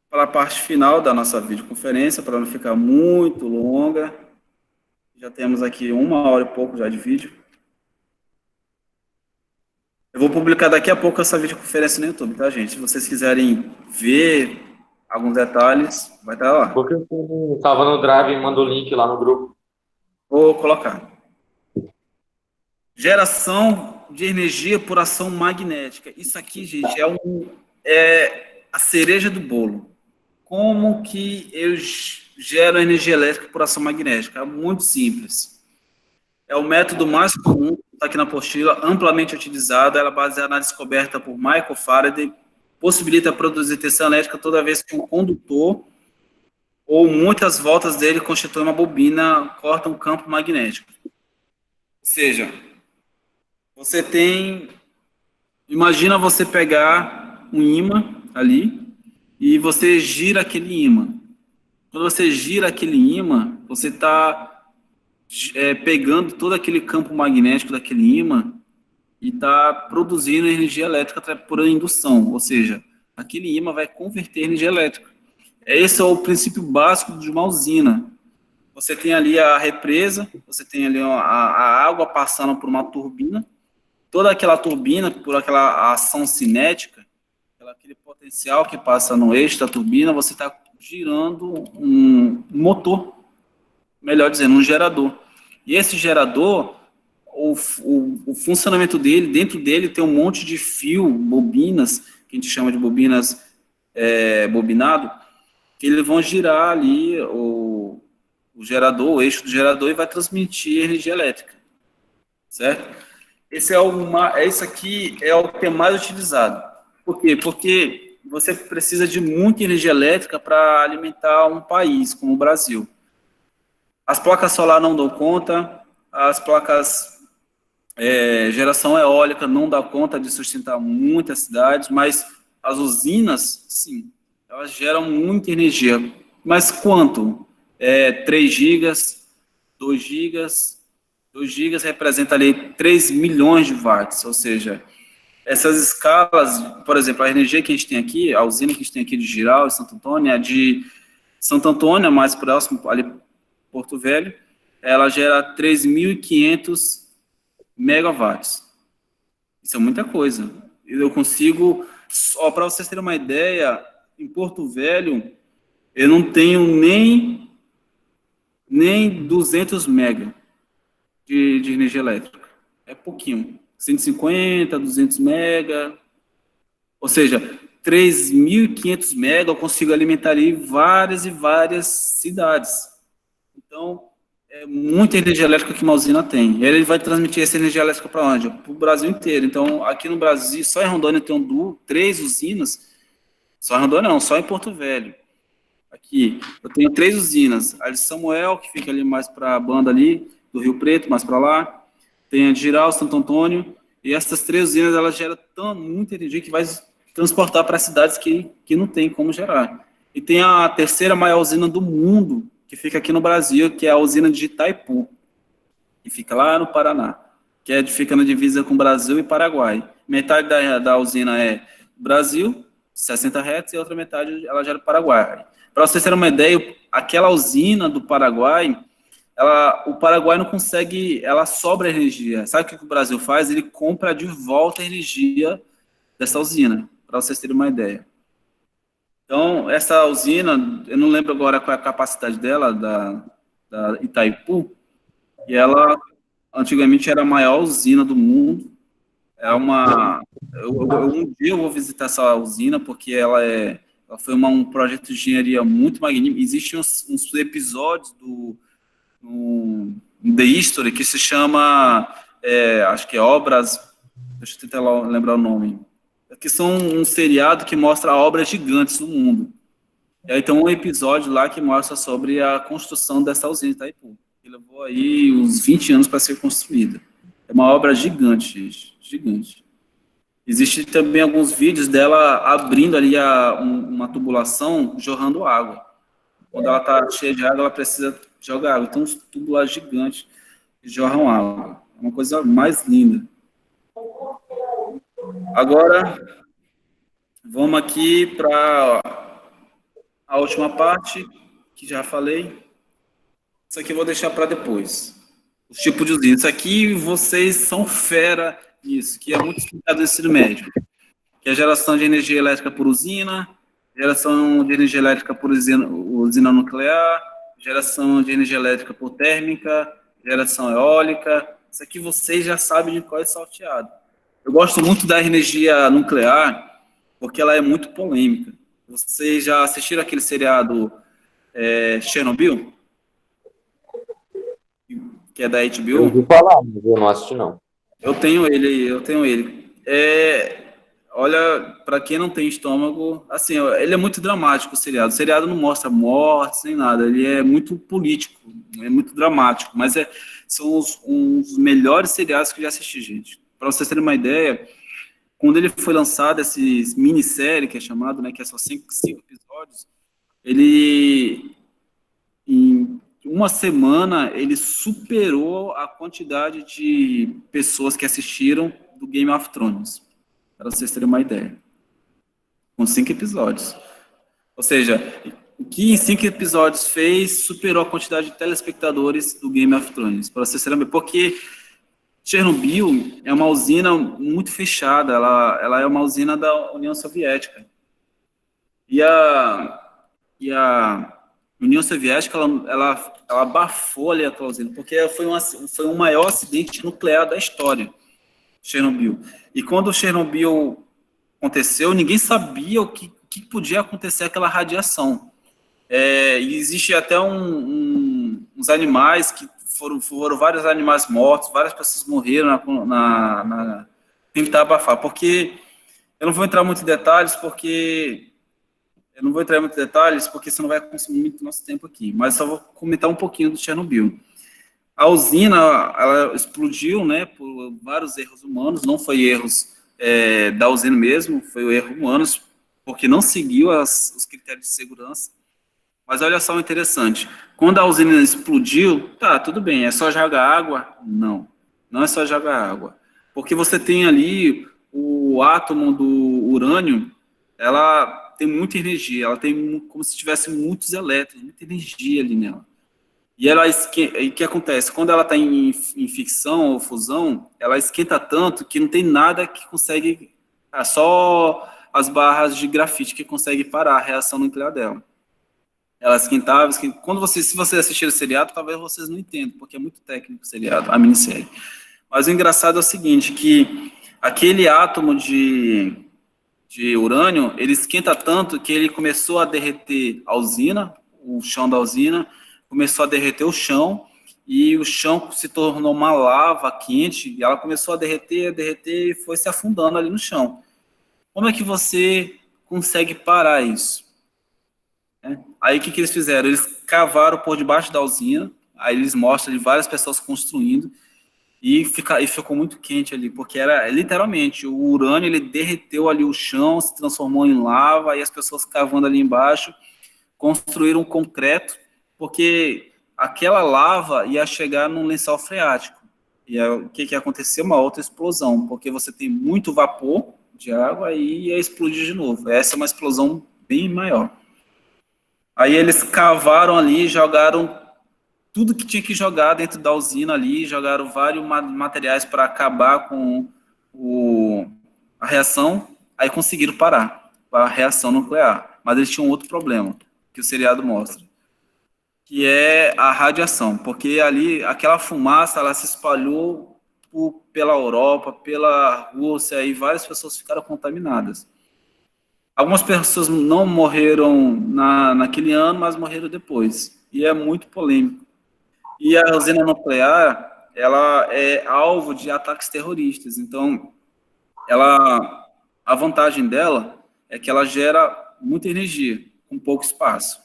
para a parte final da nossa videoconferência, para não ficar muito longa. Já temos aqui 1 hora e pouco já de vídeo. Eu vou publicar daqui a pouco essa videoconferência no YouTube, tá, gente? Se vocês quiserem ver alguns detalhes, vai estar lá. Porque você estava no Drive e mandou o link lá no grupo. Vou colocar. Geração de energia por ação magnética. Isso aqui, gente, é a cereja do bolo. Como que eu gero energia elétrica por ação magnética? É muito simples. É o método mais comum, está aqui na apostila, amplamente utilizado. Ela é baseada na descoberta por Michael Faraday, possibilita produzir tensão elétrica toda vez que um condutor ou muitas voltas dele constituem uma bobina, corta um campo magnético. Ou seja, você tem... Imagina você pegar um ímã ali e você gira aquele ímã. Quando você gira aquele ímã, você está pegando todo aquele campo magnético daquele ímã e está produzindo energia elétrica por indução. Ou seja, aquele ímã vai converter energia elétrica. Esse é o princípio básico de uma usina. Você tem ali a represa, você tem ali a água passando por uma turbina, toda aquela turbina, por aquela ação cinética, aquele potencial que passa no eixo da turbina, você está girando um motor, melhor dizendo, um gerador. E esse gerador, o funcionamento dele, dentro dele tem um monte de fio, bobinas, que a gente chama de bobinas bobinado, que eles vão girar ali o gerador, o eixo do gerador, e vai transmitir energia elétrica, certo? Esse aqui é o que é mais utilizado. Por quê? Porque você precisa de muita energia elétrica para alimentar um país como o Brasil. As placas solar não dão conta, as placas geração eólica não dá conta de sustentar muitas cidades, mas as usinas, sim, elas geram muita energia. Mas quanto? 3 gigas, 2 gigas, 2 gigas representa ali 3 milhões de watts, ou seja, essas escalas, por exemplo, a energia que a gente tem aqui, a usina que a gente tem aqui de Giral e Santo Antônio, a de Santo Antônio, mais próximo, ali Porto Velho, ela gera 3.500 megawatts. Isso é muita coisa. Eu consigo, só para vocês terem uma ideia, em Porto Velho, eu não tenho nem 200 mega de energia elétrica. É pouquinho. 150, 200 mega. Ou seja, 3.500 mega eu consigo alimentar ali várias e várias cidades. Então, é muita energia elétrica que uma usina tem. E ele vai transmitir essa energia elétrica para onde? Para o Brasil inteiro. Então, aqui no Brasil, só em Rondônia tem 3 usinas. Só em Rondônia não, só em Porto Velho. Aqui, eu tenho 3 usinas. A de Samuel, que fica ali mais para a banda ali, do Rio Preto, mais para lá. Tem a de Giral, Santo Antônio. E essas 3 usinas, elas geram muita energia que vai transportar para cidades que não tem como gerar. E tem a terceira maior usina do mundo, que fica aqui no Brasil, que é a usina de Itaipu, que fica lá no Paraná, fica na divisa com Brasil e Paraguai. Metade da usina é Brasil, 60 Hz, e a outra metade ela gera Paraguai. Para vocês terem uma ideia, aquela usina do Paraguai, o Paraguai não consegue, ela sobra energia. Sabe o que o Brasil faz? Ele compra de volta a energia dessa usina, para vocês terem uma ideia. Então, essa usina, eu não lembro agora qual é a capacidade dela, da Itaipu, e ela, antigamente, era a maior usina do mundo. Um dia eu vou visitar essa usina, porque ela foi um projeto de engenharia muito magnífico. Existem uns episódios no The History que se chama, acho que é Obras, deixa eu tentar lembrar o nome, que são um seriado que mostra obras gigantes no mundo. E aí tem um episódio lá que mostra sobre a construção dessa usina de Itaipu, que levou aí uns 20 anos para ser construída. É uma obra gigante, gente, gigante. Existem também alguns vídeos dela abrindo ali uma tubulação, jorrando água. Quando ela está cheia de água, ela precisa jogar água. Então, uns tubos lá gigantes que jorram água. É uma coisa mais linda. Agora, vamos aqui para a última parte, que já falei. Isso aqui eu vou deixar para depois. Os tipos de usina. Isso aqui vocês são fera nisso, que é muito explicado no ensino médio. Que é a geração de energia elétrica por usina, geração de energia elétrica por usina nuclear, geração de energia elétrica por térmica, geração eólica. Isso aqui vocês já sabem de qual é salteado. Eu gosto muito da energia nuclear, porque ela é muito polêmica. Vocês já assistiram aquele seriado Chernobyl? Que é da HBO? Eu ouvi falar, mas eu não assisti, não. Eu tenho ele. Olha, para quem não tem estômago, assim, ele é muito dramático, o seriado. O seriado não mostra mortes nem nada, ele é muito político, é muito dramático, mas são uns melhores seriados que eu já assisti, gente. Para vocês terem uma ideia, quando ele foi lançado, esse minissérie, que é chamado, né, que é só 5 episódios, em uma semana, ele superou a quantidade de pessoas que assistiram do Game of Thrones, para vocês terem uma ideia. Com 5 episódios. Ou seja, o que em 5 episódios fez, superou a quantidade de telespectadores do Game of Thrones, para vocês terem uma ideia. Porque Chernobyl é uma usina muito fechada, ela é uma usina da União Soviética. E a União Soviética, ela abafou ali aquela usina, porque foi o maior acidente nuclear da história, Chernobyl. E quando Chernobyl aconteceu, ninguém sabia o que podia acontecer aquela radiação. E existe até uns animais que foram vários animais mortos, várias pessoas morreram na tentar abafar, porque eu não vou entrar muito em detalhes, porque senão vai consumir muito nosso tempo aqui, mas só vou comentar um pouquinho do Chernobyl. A usina, ela explodiu, né, por vários erros humanos, não foi erros da usina mesmo, foi o erro humanos, porque não seguiu os critérios de segurança. Mas olha só o interessante, quando a usina explodiu, tá, tudo bem, é só jogar água? Não, não é só jogar água, porque você tem ali o átomo do urânio, ela tem muita energia, ela tem como se tivesse muitos elétrons, muita energia ali nela. E e o que acontece? Quando ela está em ficção ou fusão, ela esquenta tanto que não tem nada que consegue, só as barras de grafite que consegue parar a reação nuclear dela. Ela esquentava, se você assistir o seriado, talvez vocês não entendam, porque é muito técnico o seriado, a minissérie. Mas o engraçado é o seguinte, que aquele átomo de urânio, ele esquenta tanto que ele começou a derreter a usina, o chão da usina, começou a derreter o chão, e o chão se tornou uma lava quente, e ela começou a derreter, e foi se afundando ali no chão. Como é que você consegue parar isso? Aí o que eles fizeram? Eles cavaram por debaixo da usina, aí eles mostram ali várias pessoas construindo, e ficou muito quente ali, porque era literalmente, o urânio ele derreteu ali o chão, se transformou em lava, e as pessoas cavando ali embaixo, construíram um concreto, porque aquela lava ia chegar num lençol freático. E aí, o que aconteceu? Uma outra explosão, porque você tem muito vapor de água e ia explodir de novo. Essa é uma explosão bem maior. Aí eles cavaram ali, jogaram tudo que tinha que jogar dentro da usina ali, jogaram vários materiais para acabar com a reação, aí conseguiram parar a reação nuclear. Mas eles tinham outro problema, que o seriado mostra, que é a radiação, porque ali, aquela fumaça, ela se espalhou pela Europa, pela Rússia, e várias pessoas ficaram contaminadas. Algumas pessoas não morreram naquele ano, mas morreram depois. E é muito polêmico. E a usina nuclear, ela é alvo de ataques terroristas. Então, a vantagem dela é que ela gera muita energia, com pouco espaço.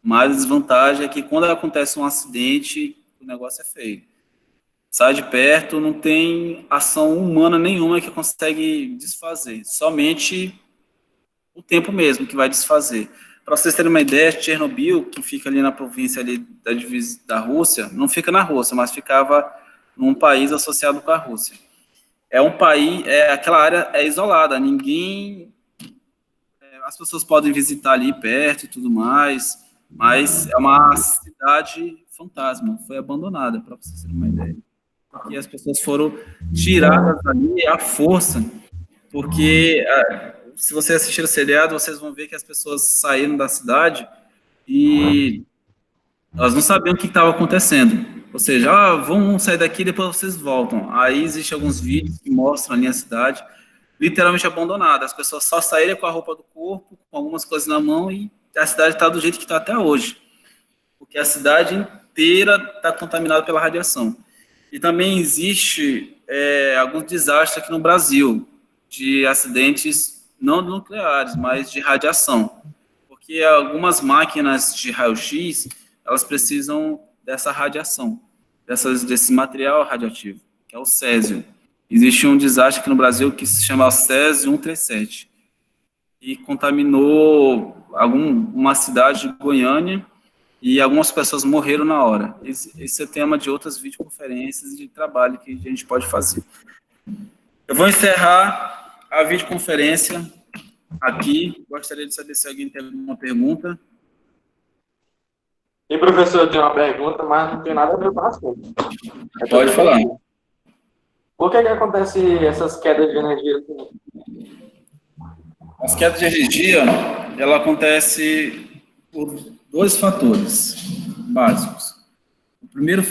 Mas a desvantagem é que quando acontece um acidente, o negócio é feio. Sai de perto, não tem ação humana nenhuma que consegue desfazer. Somente o tempo mesmo que vai desfazer. Para vocês terem uma ideia, Chernobyl, que fica ali na província ali da Rússia, não fica na Rússia, mas ficava num país associado com a Rússia. É um país, aquela área é isolada, as pessoas podem visitar ali perto e tudo mais, mas é uma cidade fantasma, foi abandonada, para vocês terem uma ideia. Porque as pessoas foram tiradas ali à força, porque se você assistir o seriado, vocês vão ver que as pessoas saíram da cidade e elas não sabiam o que estava acontecendo. Ou seja, vamos sair daqui e depois vocês voltam. Aí existem alguns vídeos que mostram ali a cidade literalmente abandonada. As pessoas só saíram com a roupa do corpo, com algumas coisas na mão, e a cidade está do jeito que está até hoje. Porque a cidade inteira está contaminada pela radiação. E também existe alguns desastres aqui no Brasil, de acidentes não nucleares, mas de radiação. Porque algumas máquinas de raio-x, elas precisam dessa radiação, desse material radioativo, que é o césio. Existe um desastre aqui no Brasil que se chama Césio 137, e contaminou uma cidade de Goiânia, e algumas pessoas morreram na hora. Esse é tema de outras videoconferências e de trabalho que a gente pode fazer. Eu vou encerrar a videoconferência aqui. Gostaria de saber se alguém tem alguma pergunta. E, professor, eu tenho uma pergunta, mas não tem nada a ver com o assunto. Pode falar. Por que acontece essas quedas de energia? As quedas de energia, ela acontece por dois fatores básicos. O primeiro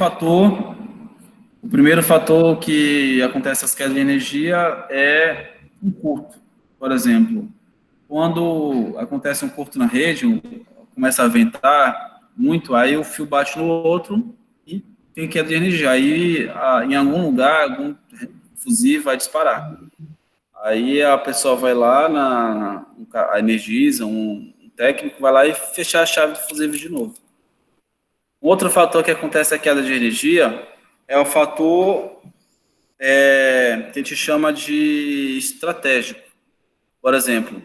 fator que acontece as quedas de energia é um curto. Por exemplo, quando acontece um curto na rede, começa a ventar muito, aí o fio bate no outro e tem queda de energia. Aí, em algum lugar, algum fusível vai disparar. Aí a pessoa vai lá, a Energisa, um técnico vai lá e fechar a chave do fusível de novo. Outro fator que acontece a queda de energia é o fator que a gente chama de estratégico. Por exemplo,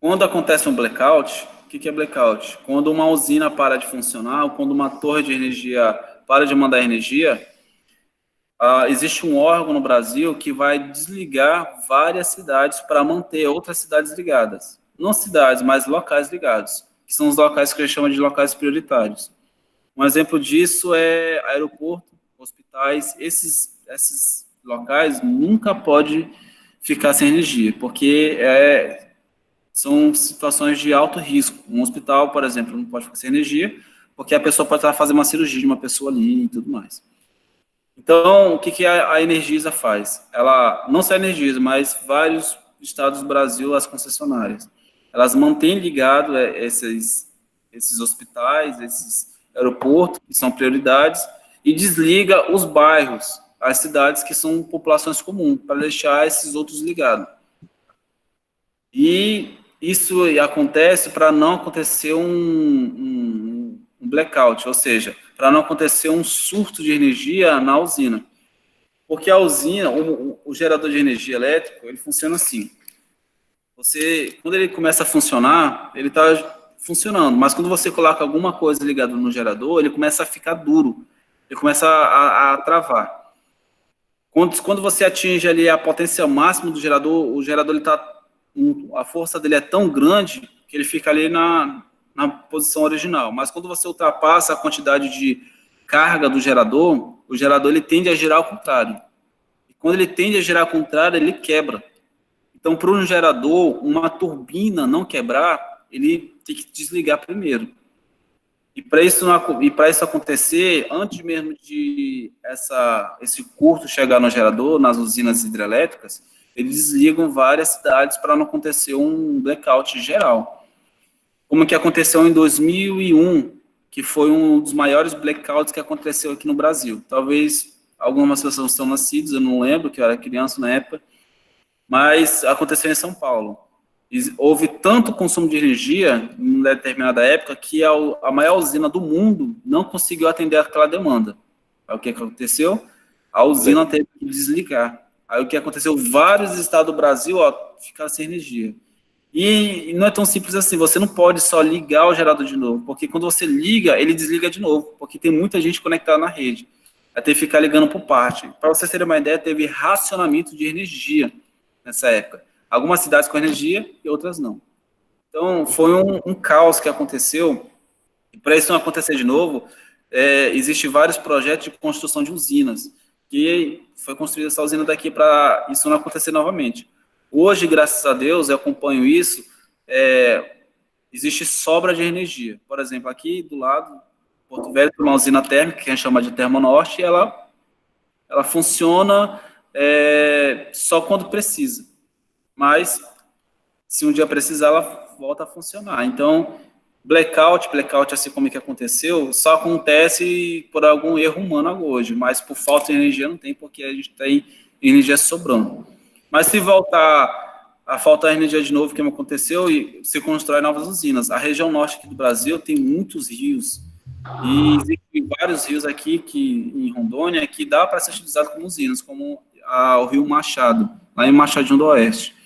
quando acontece um blackout, o que é blackout? Quando uma usina para de funcionar, ou quando uma torre de energia para de mandar energia, existe um órgão no Brasil que vai desligar várias cidades para manter outras cidades ligadas. Não cidades, mas locais ligados, que são os locais que a gente chama de locais prioritários. Um exemplo disso é aeroporto, hospitais, esses locais nunca pode ficar sem energia, porque são situações de alto risco. Um hospital, por exemplo, não pode ficar sem energia, porque a pessoa pode estar fazendo uma cirurgia de uma pessoa ali e tudo mais. Então, o que a Energisa faz? Ela, não só a Energisa, mas vários estados do Brasil, as concessionárias, elas mantêm ligado esses hospitais, esses aeroportos, que são prioridades, e desliga os bairros, as cidades que são populações comuns, para deixar esses outros ligados. E isso acontece para não acontecer um blackout, ou seja, para não acontecer um surto de energia na usina. Porque a usina, o gerador de energia elétrico, ele funciona assim. Quando ele começa a funcionar, ele está funcionando, mas quando você coloca alguma coisa ligada no gerador, ele começa a ficar duro, ele começa a travar. Quando você atinge ali a potência máxima do gerador, o gerador a força dele é tão grande que ele fica ali na posição original. Mas quando você ultrapassa a quantidade de carga do gerador, o gerador ele tende a girar ao contrário. E quando ele tende a girar ao contrário, ele quebra. Então, para um gerador, uma turbina não quebrar, ele tem que desligar primeiro. E para isso acontecer, antes mesmo de esse curto chegar no gerador, nas usinas hidrelétricas, eles desligam várias cidades para não acontecer um blackout geral. Como que aconteceu em 2001, que foi um dos maiores blackouts que aconteceu aqui no Brasil. Talvez algumas pessoas estão nascidas, eu não lembro, que eu era criança na época, mas aconteceu em São Paulo. Houve tanto consumo de energia em determinada época que a maior usina do mundo não conseguiu atender aquela demanda. Aí o que aconteceu? A usina teve que desligar. Aí o que aconteceu? Vários estados do Brasil ficaram sem energia. E não é tão simples assim, você não pode só ligar o gerador de novo, porque quando você liga, ele desliga de novo, porque tem muita gente conectada na rede. Vai ter que ficar ligando por parte. Para vocês terem uma ideia, teve racionamento de energia nessa época. Algumas cidades com energia e outras não. Então, foi um caos que aconteceu. E para isso não acontecer de novo, existem vários projetos de construção de usinas, que foi construída essa usina daqui para isso não acontecer novamente. Hoje, graças a Deus, eu acompanho isso, existe sobra de energia. Por exemplo, aqui do lado, Porto Velho tem uma usina térmica, que a gente chama de Termonorte, e ela funciona só quando precisa. Mas, se um dia precisar, ela volta a funcionar. Então, blackout, assim como que aconteceu, só acontece por algum erro humano hoje, mas por falta de energia não tem, porque a gente tem energia sobrando. Mas se voltar a faltar energia de novo, como aconteceu, e se constrói novas usinas. A região norte aqui do Brasil tem muitos rios, e existem vários rios aqui em Rondônia que dá para ser utilizado como usinas, como o Rio Machado, lá em Machadinho do Oeste.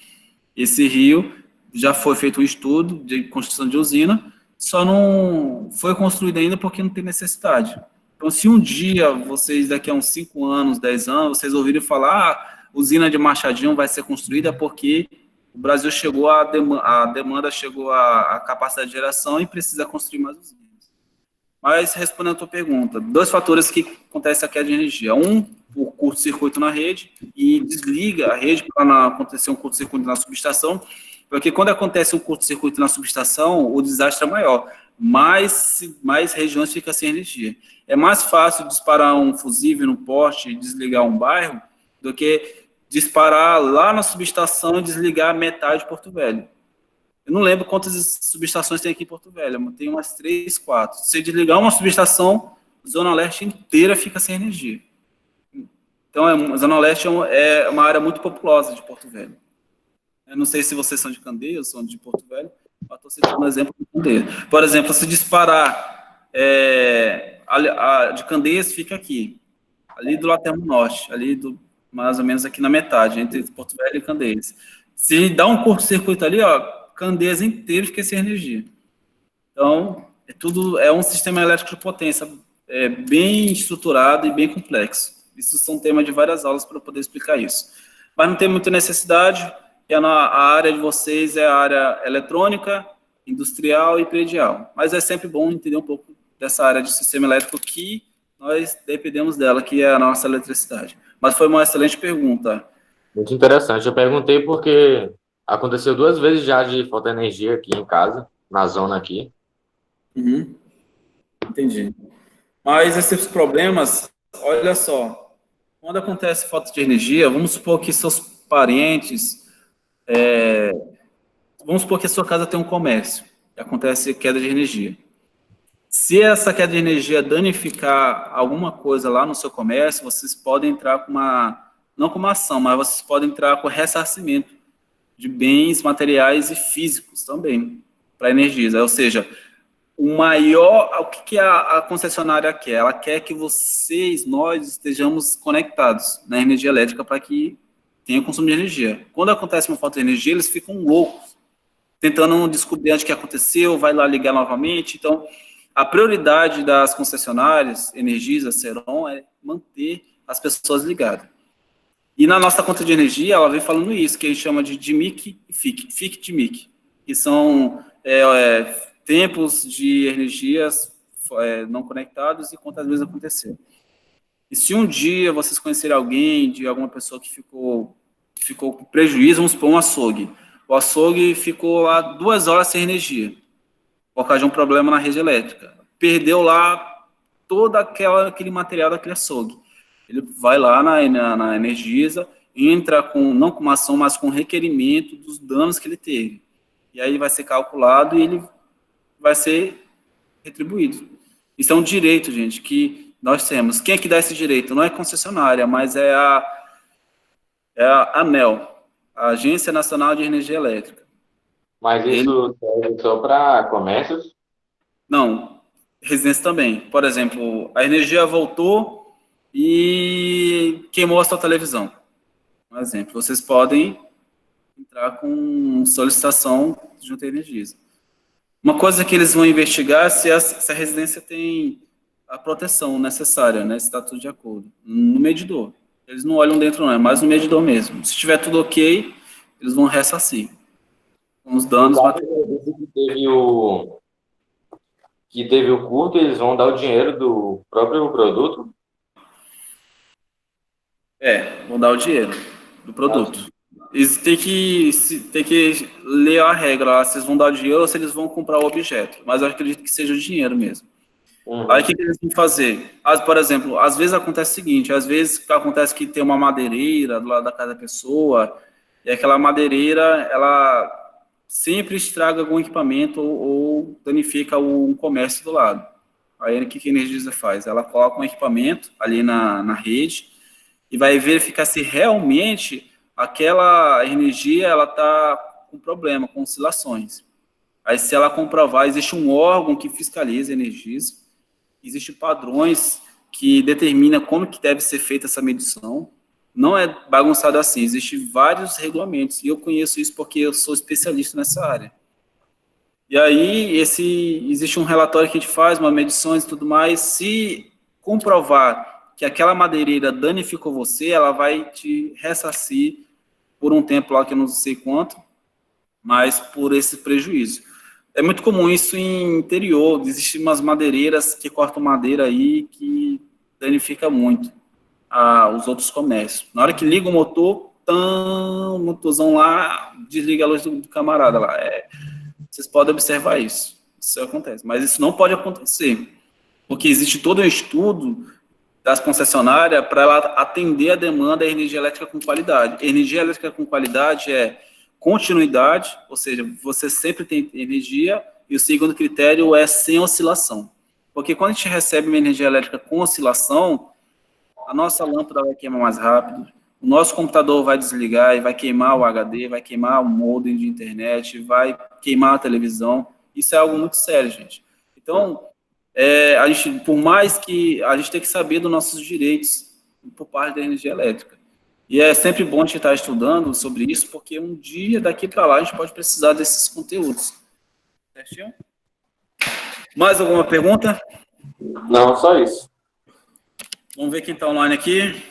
Esse rio já foi feito um estudo de construção de usina, só não foi construído ainda porque não tem necessidade. Então, se um dia vocês, daqui a uns 5 anos, 10 anos, vocês ouvirem falar, usina de Machadinho vai ser construída porque o Brasil chegou a demanda chegou à capacidade de geração e precisa construir mais usinas. Mas, respondendo a tua pergunta, 2 fatores que acontecem a queda de energia. O curto-circuito na rede, e desliga a rede para não acontecer um curto-circuito na subestação, porque quando acontece um curto-circuito na subestação, o desastre é maior. Mais regiões ficam sem energia. É mais fácil disparar um fusível no poste e desligar um bairro do que disparar lá na subestação e desligar metade de Porto Velho. Eu não lembro quantas subestações tem aqui em Porto Velho, mas tem umas 3, 4. Se desligar uma subestação, a Zona Leste inteira fica sem energia. Então, a Zona Leste é uma área muito populosa de Porto Velho. Eu não sei se vocês são de Candeias, são de Porto Velho, mas estou citando um exemplo de Candeias. Por exemplo, se disparar de Candeias, fica aqui, ali do Laterno Norte, mais ou menos aqui na metade, entre Porto Velho e Candeias. Se dá um curto-circuito ali, Candeias inteiro fica sem energia. Então, é um sistema elétrico de potência bem estruturado e bem complexo. Isso são temas de várias aulas para poder explicar isso. Mas não tem muita necessidade, a área de vocês é a área eletrônica, industrial e predial. Mas é sempre bom entender um pouco dessa área de sistema elétrico que nós dependemos dela, que é a nossa eletricidade. Mas foi uma excelente pergunta. Muito interessante. Eu perguntei porque aconteceu 2 vezes já de falta de energia aqui em casa, na zona aqui. Uhum. Entendi. Mas esses problemas, olha só, quando acontece falta de energia, vamos supor que seus parentes, vamos supor que a sua casa tem um comércio, e acontece queda de energia. Se essa queda de energia danificar alguma coisa lá no seu comércio, vocês podem entrar com não com uma ação, mas vocês podem entrar com ressarcimento de bens materiais e físicos também, para energias. Ou seja, o que a concessionária quer? Ela quer que nós estejamos conectados na energia elétrica para que tenha consumo de energia. Quando acontece uma falta de energia, eles ficam loucos, tentando descobrir onde que aconteceu, vai lá ligar novamente. Então, a prioridade das concessionárias, Energisa, Ceron, é manter as pessoas ligadas. E na nossa conta de energia, ela vem falando isso, que a gente chama de DMIC e FIC-DMIC, que são tempos de energias não conectados e quantas vezes aconteceu. E se um dia vocês conhecerem alguém, de alguma pessoa que ficou com prejuízo, vamos supor um açougue. O açougue ficou lá 2 horas sem energia, por causa de um problema na rede elétrica. Perdeu lá todo aquele material daquele açougue. Ele vai lá na Energisa, entra não com uma ação, mas com requerimento dos danos que ele teve. E aí vai ser calculado e ele vai ser retribuído. Isso é um direito, gente, que nós temos. Quem é que dá esse direito? Não é concessionária, mas é a ANEEL, a Agência Nacional de Energia Elétrica. Mas isso serve só para comércios? Não, residência também. Por exemplo, a energia voltou e queimou a sua televisão. Um exemplo, vocês podem entrar com solicitação junto à Energisa. Uma coisa que eles vão investigar é se a residência tem a proteção necessária, né? Se está tudo de acordo. No medidor. Eles não olham dentro, não, é mais no medidor mesmo. Se tiver tudo ok, eles vão ressarcir. Com os danos materiais. Que teve o curto, eles vão dar o dinheiro do próprio produto? Vão dar o dinheiro do produto. Eles têm que ler a regra lá, se eles vão dar o dinheiro ou se eles vão comprar o objeto. Mas eu acredito que seja o dinheiro mesmo. Uhum. Aí o que eles vão fazer? Por exemplo, às vezes acontece o seguinte, às vezes acontece que tem uma madeireira do lado da casa da pessoa, e aquela madeireira, ela sempre estraga algum equipamento ou danifica um comércio do lado. Aí o que a Energisa faz? Ela coloca um equipamento ali na rede e vai verificar se realmente aquela energia ela está com problema, com oscilações. Aí se ela comprovar, existe um órgão que fiscaliza a Energisa, existem padrões que determinam como que deve ser feita essa medição. Não é bagunçado assim, existem vários regulamentos, e eu conheço isso porque eu sou especialista nessa área. E aí, existe um relatório que a gente faz, uma medições e tudo mais, se comprovar que aquela madeireira danificou você, ela vai te ressarcir por um tempo lá, que eu não sei quanto, mas por esse prejuízo. É muito comum isso em interior, existem umas madeireiras que cortam madeira aí, que danifica muito os outros comércios. Na hora que liga o motor, o motorzão lá, desliga a luz do camarada lá. Vocês podem observar isso. Isso acontece. Mas isso não pode acontecer, porque existe todo um estudo das concessionárias para ela atender a demanda da energia elétrica com qualidade. Energia elétrica com qualidade é continuidade, ou seja, você sempre tem energia, e o segundo critério é sem oscilação. Porque quando a gente recebe uma energia elétrica com oscilação, a nossa lâmpada vai queimar mais rápido, o nosso computador vai desligar e vai queimar o HD, vai queimar o modem de internet, vai queimar a televisão. Isso é algo muito sério, gente. Então, a gente, por mais que a gente tem que saber dos nossos direitos por parte da energia elétrica. E é sempre bom a gente estar estudando sobre isso, porque um dia daqui para lá a gente pode precisar desses conteúdos. Certinho? Mais alguma pergunta? Não, só isso. Vamos ver quem está online aqui.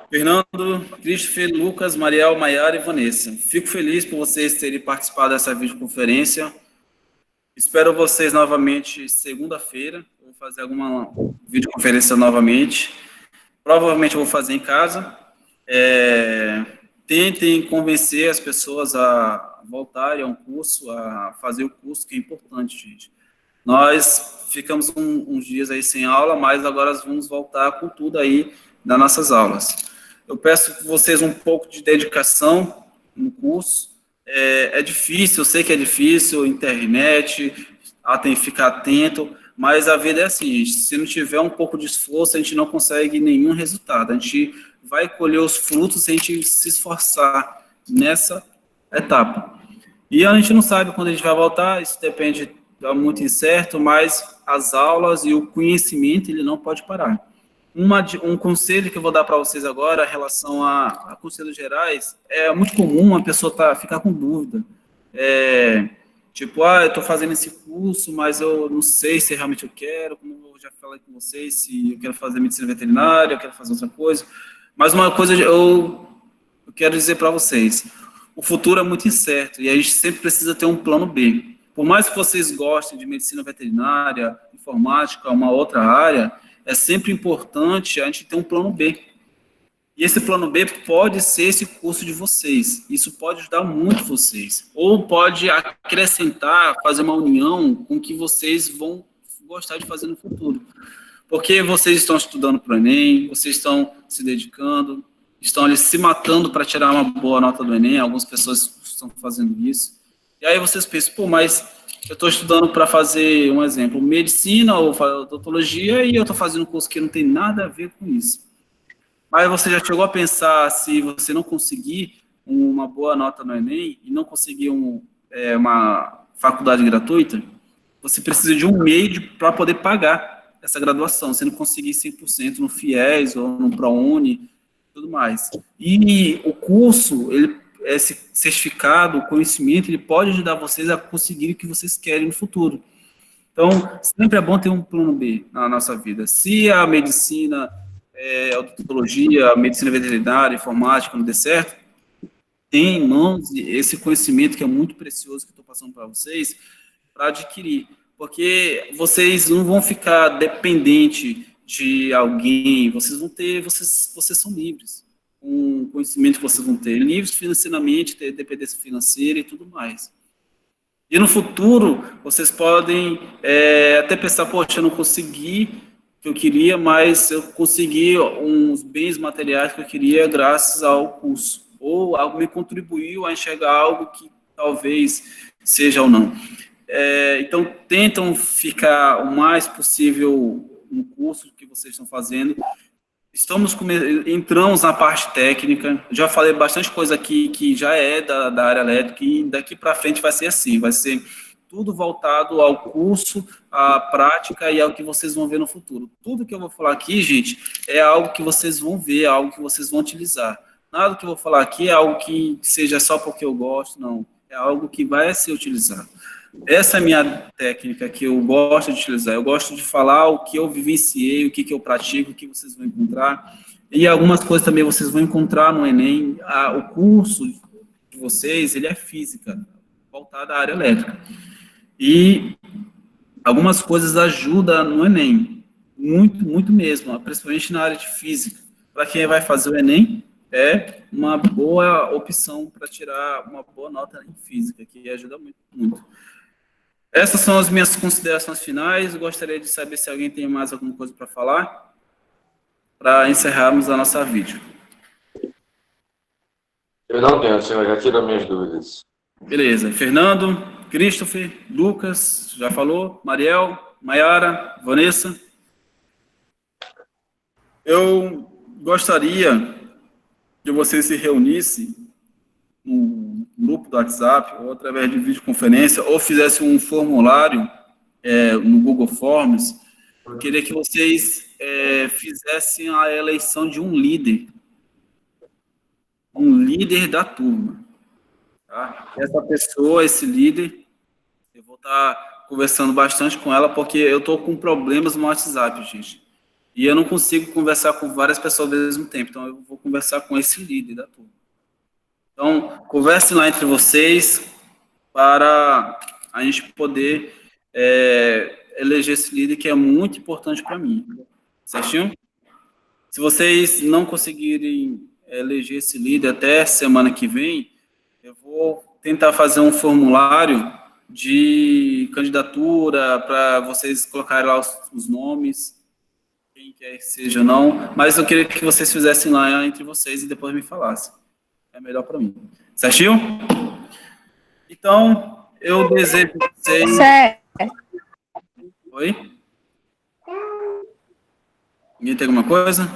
Fernando, Christopher, Lucas, Mariel, Maiara e Vanessa. Fico feliz por vocês terem participado dessa videoconferência. Espero vocês novamente segunda-feira. Vou fazer alguma videoconferência novamente. Provavelmente eu vou fazer em casa. Tentem convencer as pessoas a voltarem ao curso, a fazer o curso, que é importante, gente. Nós ficamos uns dias aí sem aula, mas agora vamos voltar com tudo aí nas nossas aulas. Eu peço que vocês um pouco de dedicação no curso. É difícil, eu sei que é difícil, internet, tem que ficar atento, mas a vida é assim, gente, se não tiver um pouco de esforço, a gente não consegue nenhum resultado. A gente vai colher os frutos se a gente se esforçar nessa etapa. E a gente não sabe quando a gente vai voltar, isso depende, é muito incerto, mas as aulas e o conhecimento, ele não pode parar. Um conselho que eu vou dar para vocês agora, em relação a conselhos gerais, é muito comum a pessoa ficar com dúvida. Tipo, eu estou fazendo esse curso, mas eu não sei se realmente eu quero, como eu já falei com vocês, se eu quero fazer medicina veterinária, eu quero fazer outra coisa. Mas uma coisa eu quero dizer para vocês, o futuro é muito incerto e a gente sempre precisa ter um plano B. Por mais que vocês gostem de medicina veterinária, informática, uma outra área, é sempre importante a gente ter um plano B. E esse plano B pode ser esse curso de vocês. Isso pode ajudar muito vocês. Ou pode acrescentar, fazer uma união com o que vocês vão gostar de fazer no futuro. Porque vocês estão estudando para o Enem, vocês estão se dedicando, estão ali se matando para tirar uma boa nota do Enem, algumas pessoas estão fazendo isso. E aí vocês pensam, mas eu estou estudando para fazer, um exemplo, medicina ou odontologia e eu estou fazendo um curso que não tem nada a ver com isso. Mas você já chegou a pensar, se você não conseguir uma boa nota no Enem e não conseguir uma faculdade gratuita, você precisa de um meio para poder pagar essa graduação, se não conseguir 100% no FIES ou no ProUni, tudo mais. E o curso, esse certificado, o conhecimento, ele pode ajudar vocês a conseguir o que vocês querem no futuro. Então, sempre é bom ter um plano B na nossa vida. Se a medicina, a odontologia, a medicina veterinária, a informática não der certo, tem em mãos esse conhecimento que é muito precioso que eu estou passando para vocês, para adquirir. Porque vocês não vão ficar dependentes de alguém, vocês são livres. Com o conhecimento que vocês vão ter, livres financeiramente, ter dependência financeira e tudo mais. E no futuro, vocês podem até pensar, poxa, eu não consegui o que eu queria, mas eu consegui uns bens materiais que eu queria graças ao curso. Ou algo me contribuiu a enxergar algo que talvez seja ou não. Então, tentam ficar o mais possível no curso que vocês estão fazendo. Entramos na parte técnica, já falei bastante coisa aqui que já é da área elétrica e daqui para frente vai ser assim, vai ser tudo voltado ao curso, à prática e ao que vocês vão ver no futuro. Tudo que eu vou falar aqui, gente, é algo que vocês vão ver, algo que vocês vão utilizar. Nada que eu vou falar aqui é algo que seja só porque eu gosto, não. É algo que vai ser utilizado. Essa é a minha técnica que eu gosto de utilizar. Eu gosto de falar o que eu vivenciei, o que eu pratico, o que vocês vão encontrar. E algumas coisas também vocês vão encontrar no Enem. O curso de vocês, ele é física, voltado à área elétrica. E algumas coisas ajudam no Enem. Muito, muito mesmo, principalmente na área de física. Para quem vai fazer o Enem, é uma boa opção para tirar uma boa nota em física, que ajuda muito, muito. Essas são as minhas considerações finais. Eu gostaria de saber se alguém tem mais alguma coisa para falar, para encerrarmos a nossa vídeo. Eu não tenho, senhor, já tirou minhas dúvidas. Beleza. Fernando, Christopher, Lucas, já falou, Mariel, Maiara, Vanessa. Eu gostaria que vocês se reunissem no grupo do WhatsApp, ou através de videoconferência, ou fizesse um formulário no Google Forms. Eu queria que vocês fizessem a eleição de um líder da turma. Tá? Essa pessoa, esse líder, eu vou estar conversando bastante com ela, porque eu estou com problemas no WhatsApp, gente. E eu não consigo conversar com várias pessoas ao mesmo tempo, então eu vou conversar com esse líder da turma. Então, conversem lá entre vocês para a gente poder eleger esse líder, que é muito importante para mim. Certinho? Se vocês não conseguirem eleger esse líder até semana que vem, eu vou tentar fazer um formulário de candidatura para vocês colocarem lá os nomes, quem quer que seja ou não, mas eu queria que vocês fizessem lá entre vocês e depois me falassem. É melhor para mim. Certinho? Então, eu desejo a vocês... Certo. Oi? Ninguém tem alguma coisa?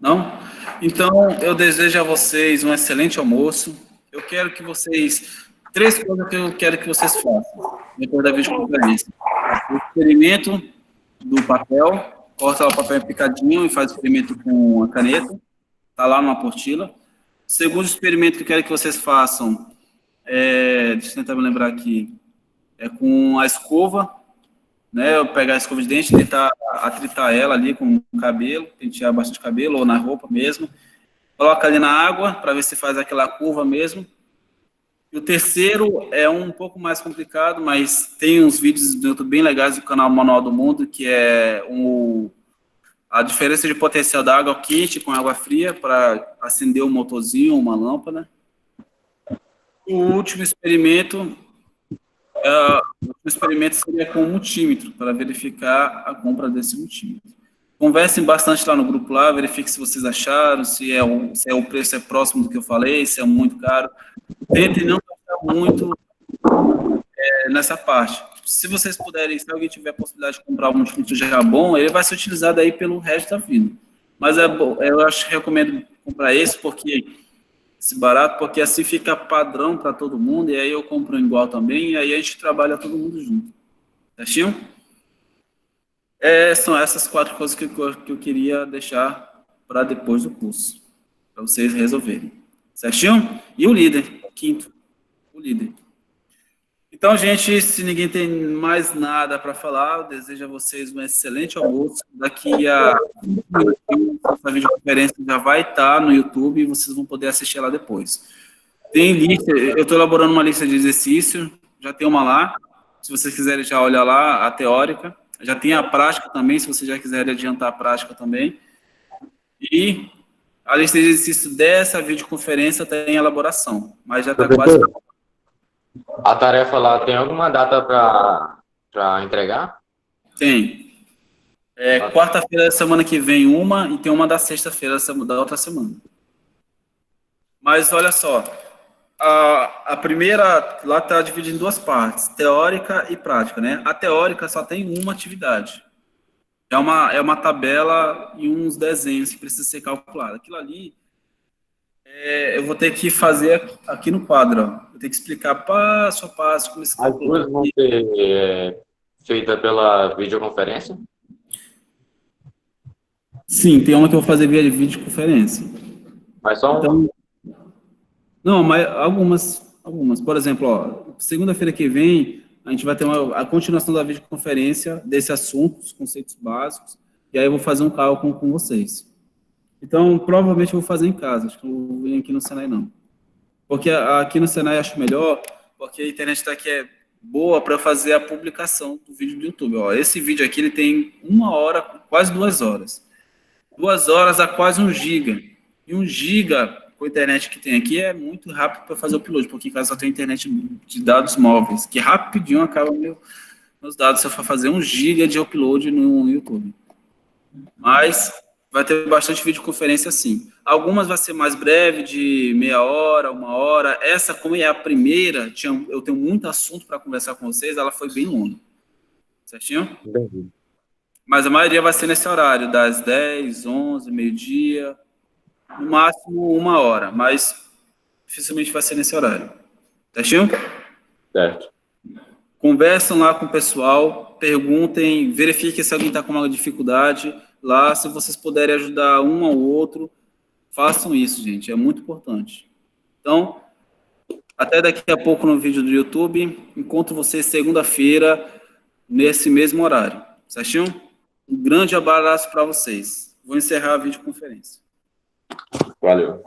Não? Então, eu desejo a vocês um excelente almoço. Eu quero que vocês... 3 coisas que eu quero que vocês façam depois da videoconferência. O experimento do papel, corta lá o papel picadinho e faz o experimento com a caneta. Está lá numa apostila. O segundo experimento que eu quero que vocês façam, deixa eu tentar me lembrar aqui, é com a escova, né? Eu pegar a escova de dente, tentar atritar ela ali com o cabelo, pentear bastante cabelo ou na roupa mesmo. Coloca ali na água para ver se faz aquela curva mesmo. E o terceiro é um pouco mais complicado, mas tem uns vídeos do YouTube bem legais do canal Manual do Mundo, que é a diferença de potencial da água quente com água fria para acender um motorzinho, uma lâmpada. O último experimento seria com um multímetro, para verificar a compra desse multímetro. Conversem bastante lá no grupo lá, verifiquem se vocês acharam, se o preço é próximo do que eu falei, se é muito caro. Tentem não gastar muito nessa parte. Se vocês puderem, se alguém tiver a possibilidade de comprar um multímetro já bom, ele vai ser utilizado aí pelo resto da vida. Mas eu recomendo comprar esse barato, porque assim fica padrão para todo mundo, e aí eu compro igual também, e aí a gente trabalha todo mundo junto. Certinho? São essas 4 coisas que eu queria deixar para depois do curso, para vocês resolverem. Certinho? E o líder, quinto, o líder. Então, gente, se ninguém tem mais nada para falar, eu desejo a vocês um excelente almoço. Daqui a essa videoconferência já vai estar no YouTube e vocês vão poder assistir lá depois. Tem lista, eu estou elaborando uma lista de exercícios, já tem uma lá, se vocês quiserem já olhar lá, a teórica. Já tem a prática também, se vocês já quiserem adiantar a prática também. E a lista de exercícios dessa videoconferência está em elaboração, mas já está quase... A tarefa lá tem alguma data para entregar? Tem. Quarta-feira da semana que vem uma, e tem uma da sexta-feira da outra semana. Mas olha só, a primeira lá está dividida em 2 partes, teórica e prática, né? A teórica só tem uma atividade. É uma tabela e uns desenhos que precisam ser calculados. Aquilo ali, eu vou ter que fazer aqui no quadro, ó. Vou ter que explicar passo a passo como se calcula. As 2 vão ser feitas pela videoconferência? Sim, tem uma que eu vou fazer via videoconferência. Mas só Então, não, mas algumas. Por exemplo, ó, segunda-feira que vem, a gente vai ter a continuação da videoconferência desse assunto, os conceitos básicos, e aí eu vou fazer um cálculo com vocês. Então, provavelmente eu vou fazer em casa, acho que eu não vou vir aqui no Senai, não. Porque aqui no Senai eu acho melhor, porque a internet está aqui boa para fazer a publicação do vídeo do YouTube. Ó, esse vídeo aqui ele tem 1 hora, quase 2 horas. 2 horas a quase 1 giga. E 1 giga com a internet que tem aqui é muito rápido para fazer o upload, porque em casa só tem internet de dados móveis, que rapidinho acaba meus dados se eu for fazer 1 giga de upload no YouTube. Mas vai ter bastante videoconferência sim. Algumas vai ser mais breve, de meia hora, 1 hora. Essa, como é a primeira, eu tenho muito assunto para conversar com vocês, ela foi bem longa. Certinho? Entendi. Mas a maioria vai ser nesse horário, das 10, 11, meio-dia, no máximo 1 hora, mas dificilmente vai ser nesse horário. Certinho? Certo. Conversam lá com o pessoal, perguntem, verifiquem se alguém está com uma dificuldade lá, se vocês puderem ajudar um ao outro, façam isso, gente, é muito importante. Então, até daqui a pouco no vídeo do YouTube, encontro vocês segunda-feira, nesse mesmo horário, certinho? Um grande abraço para vocês. Vou encerrar a videoconferência. Valeu.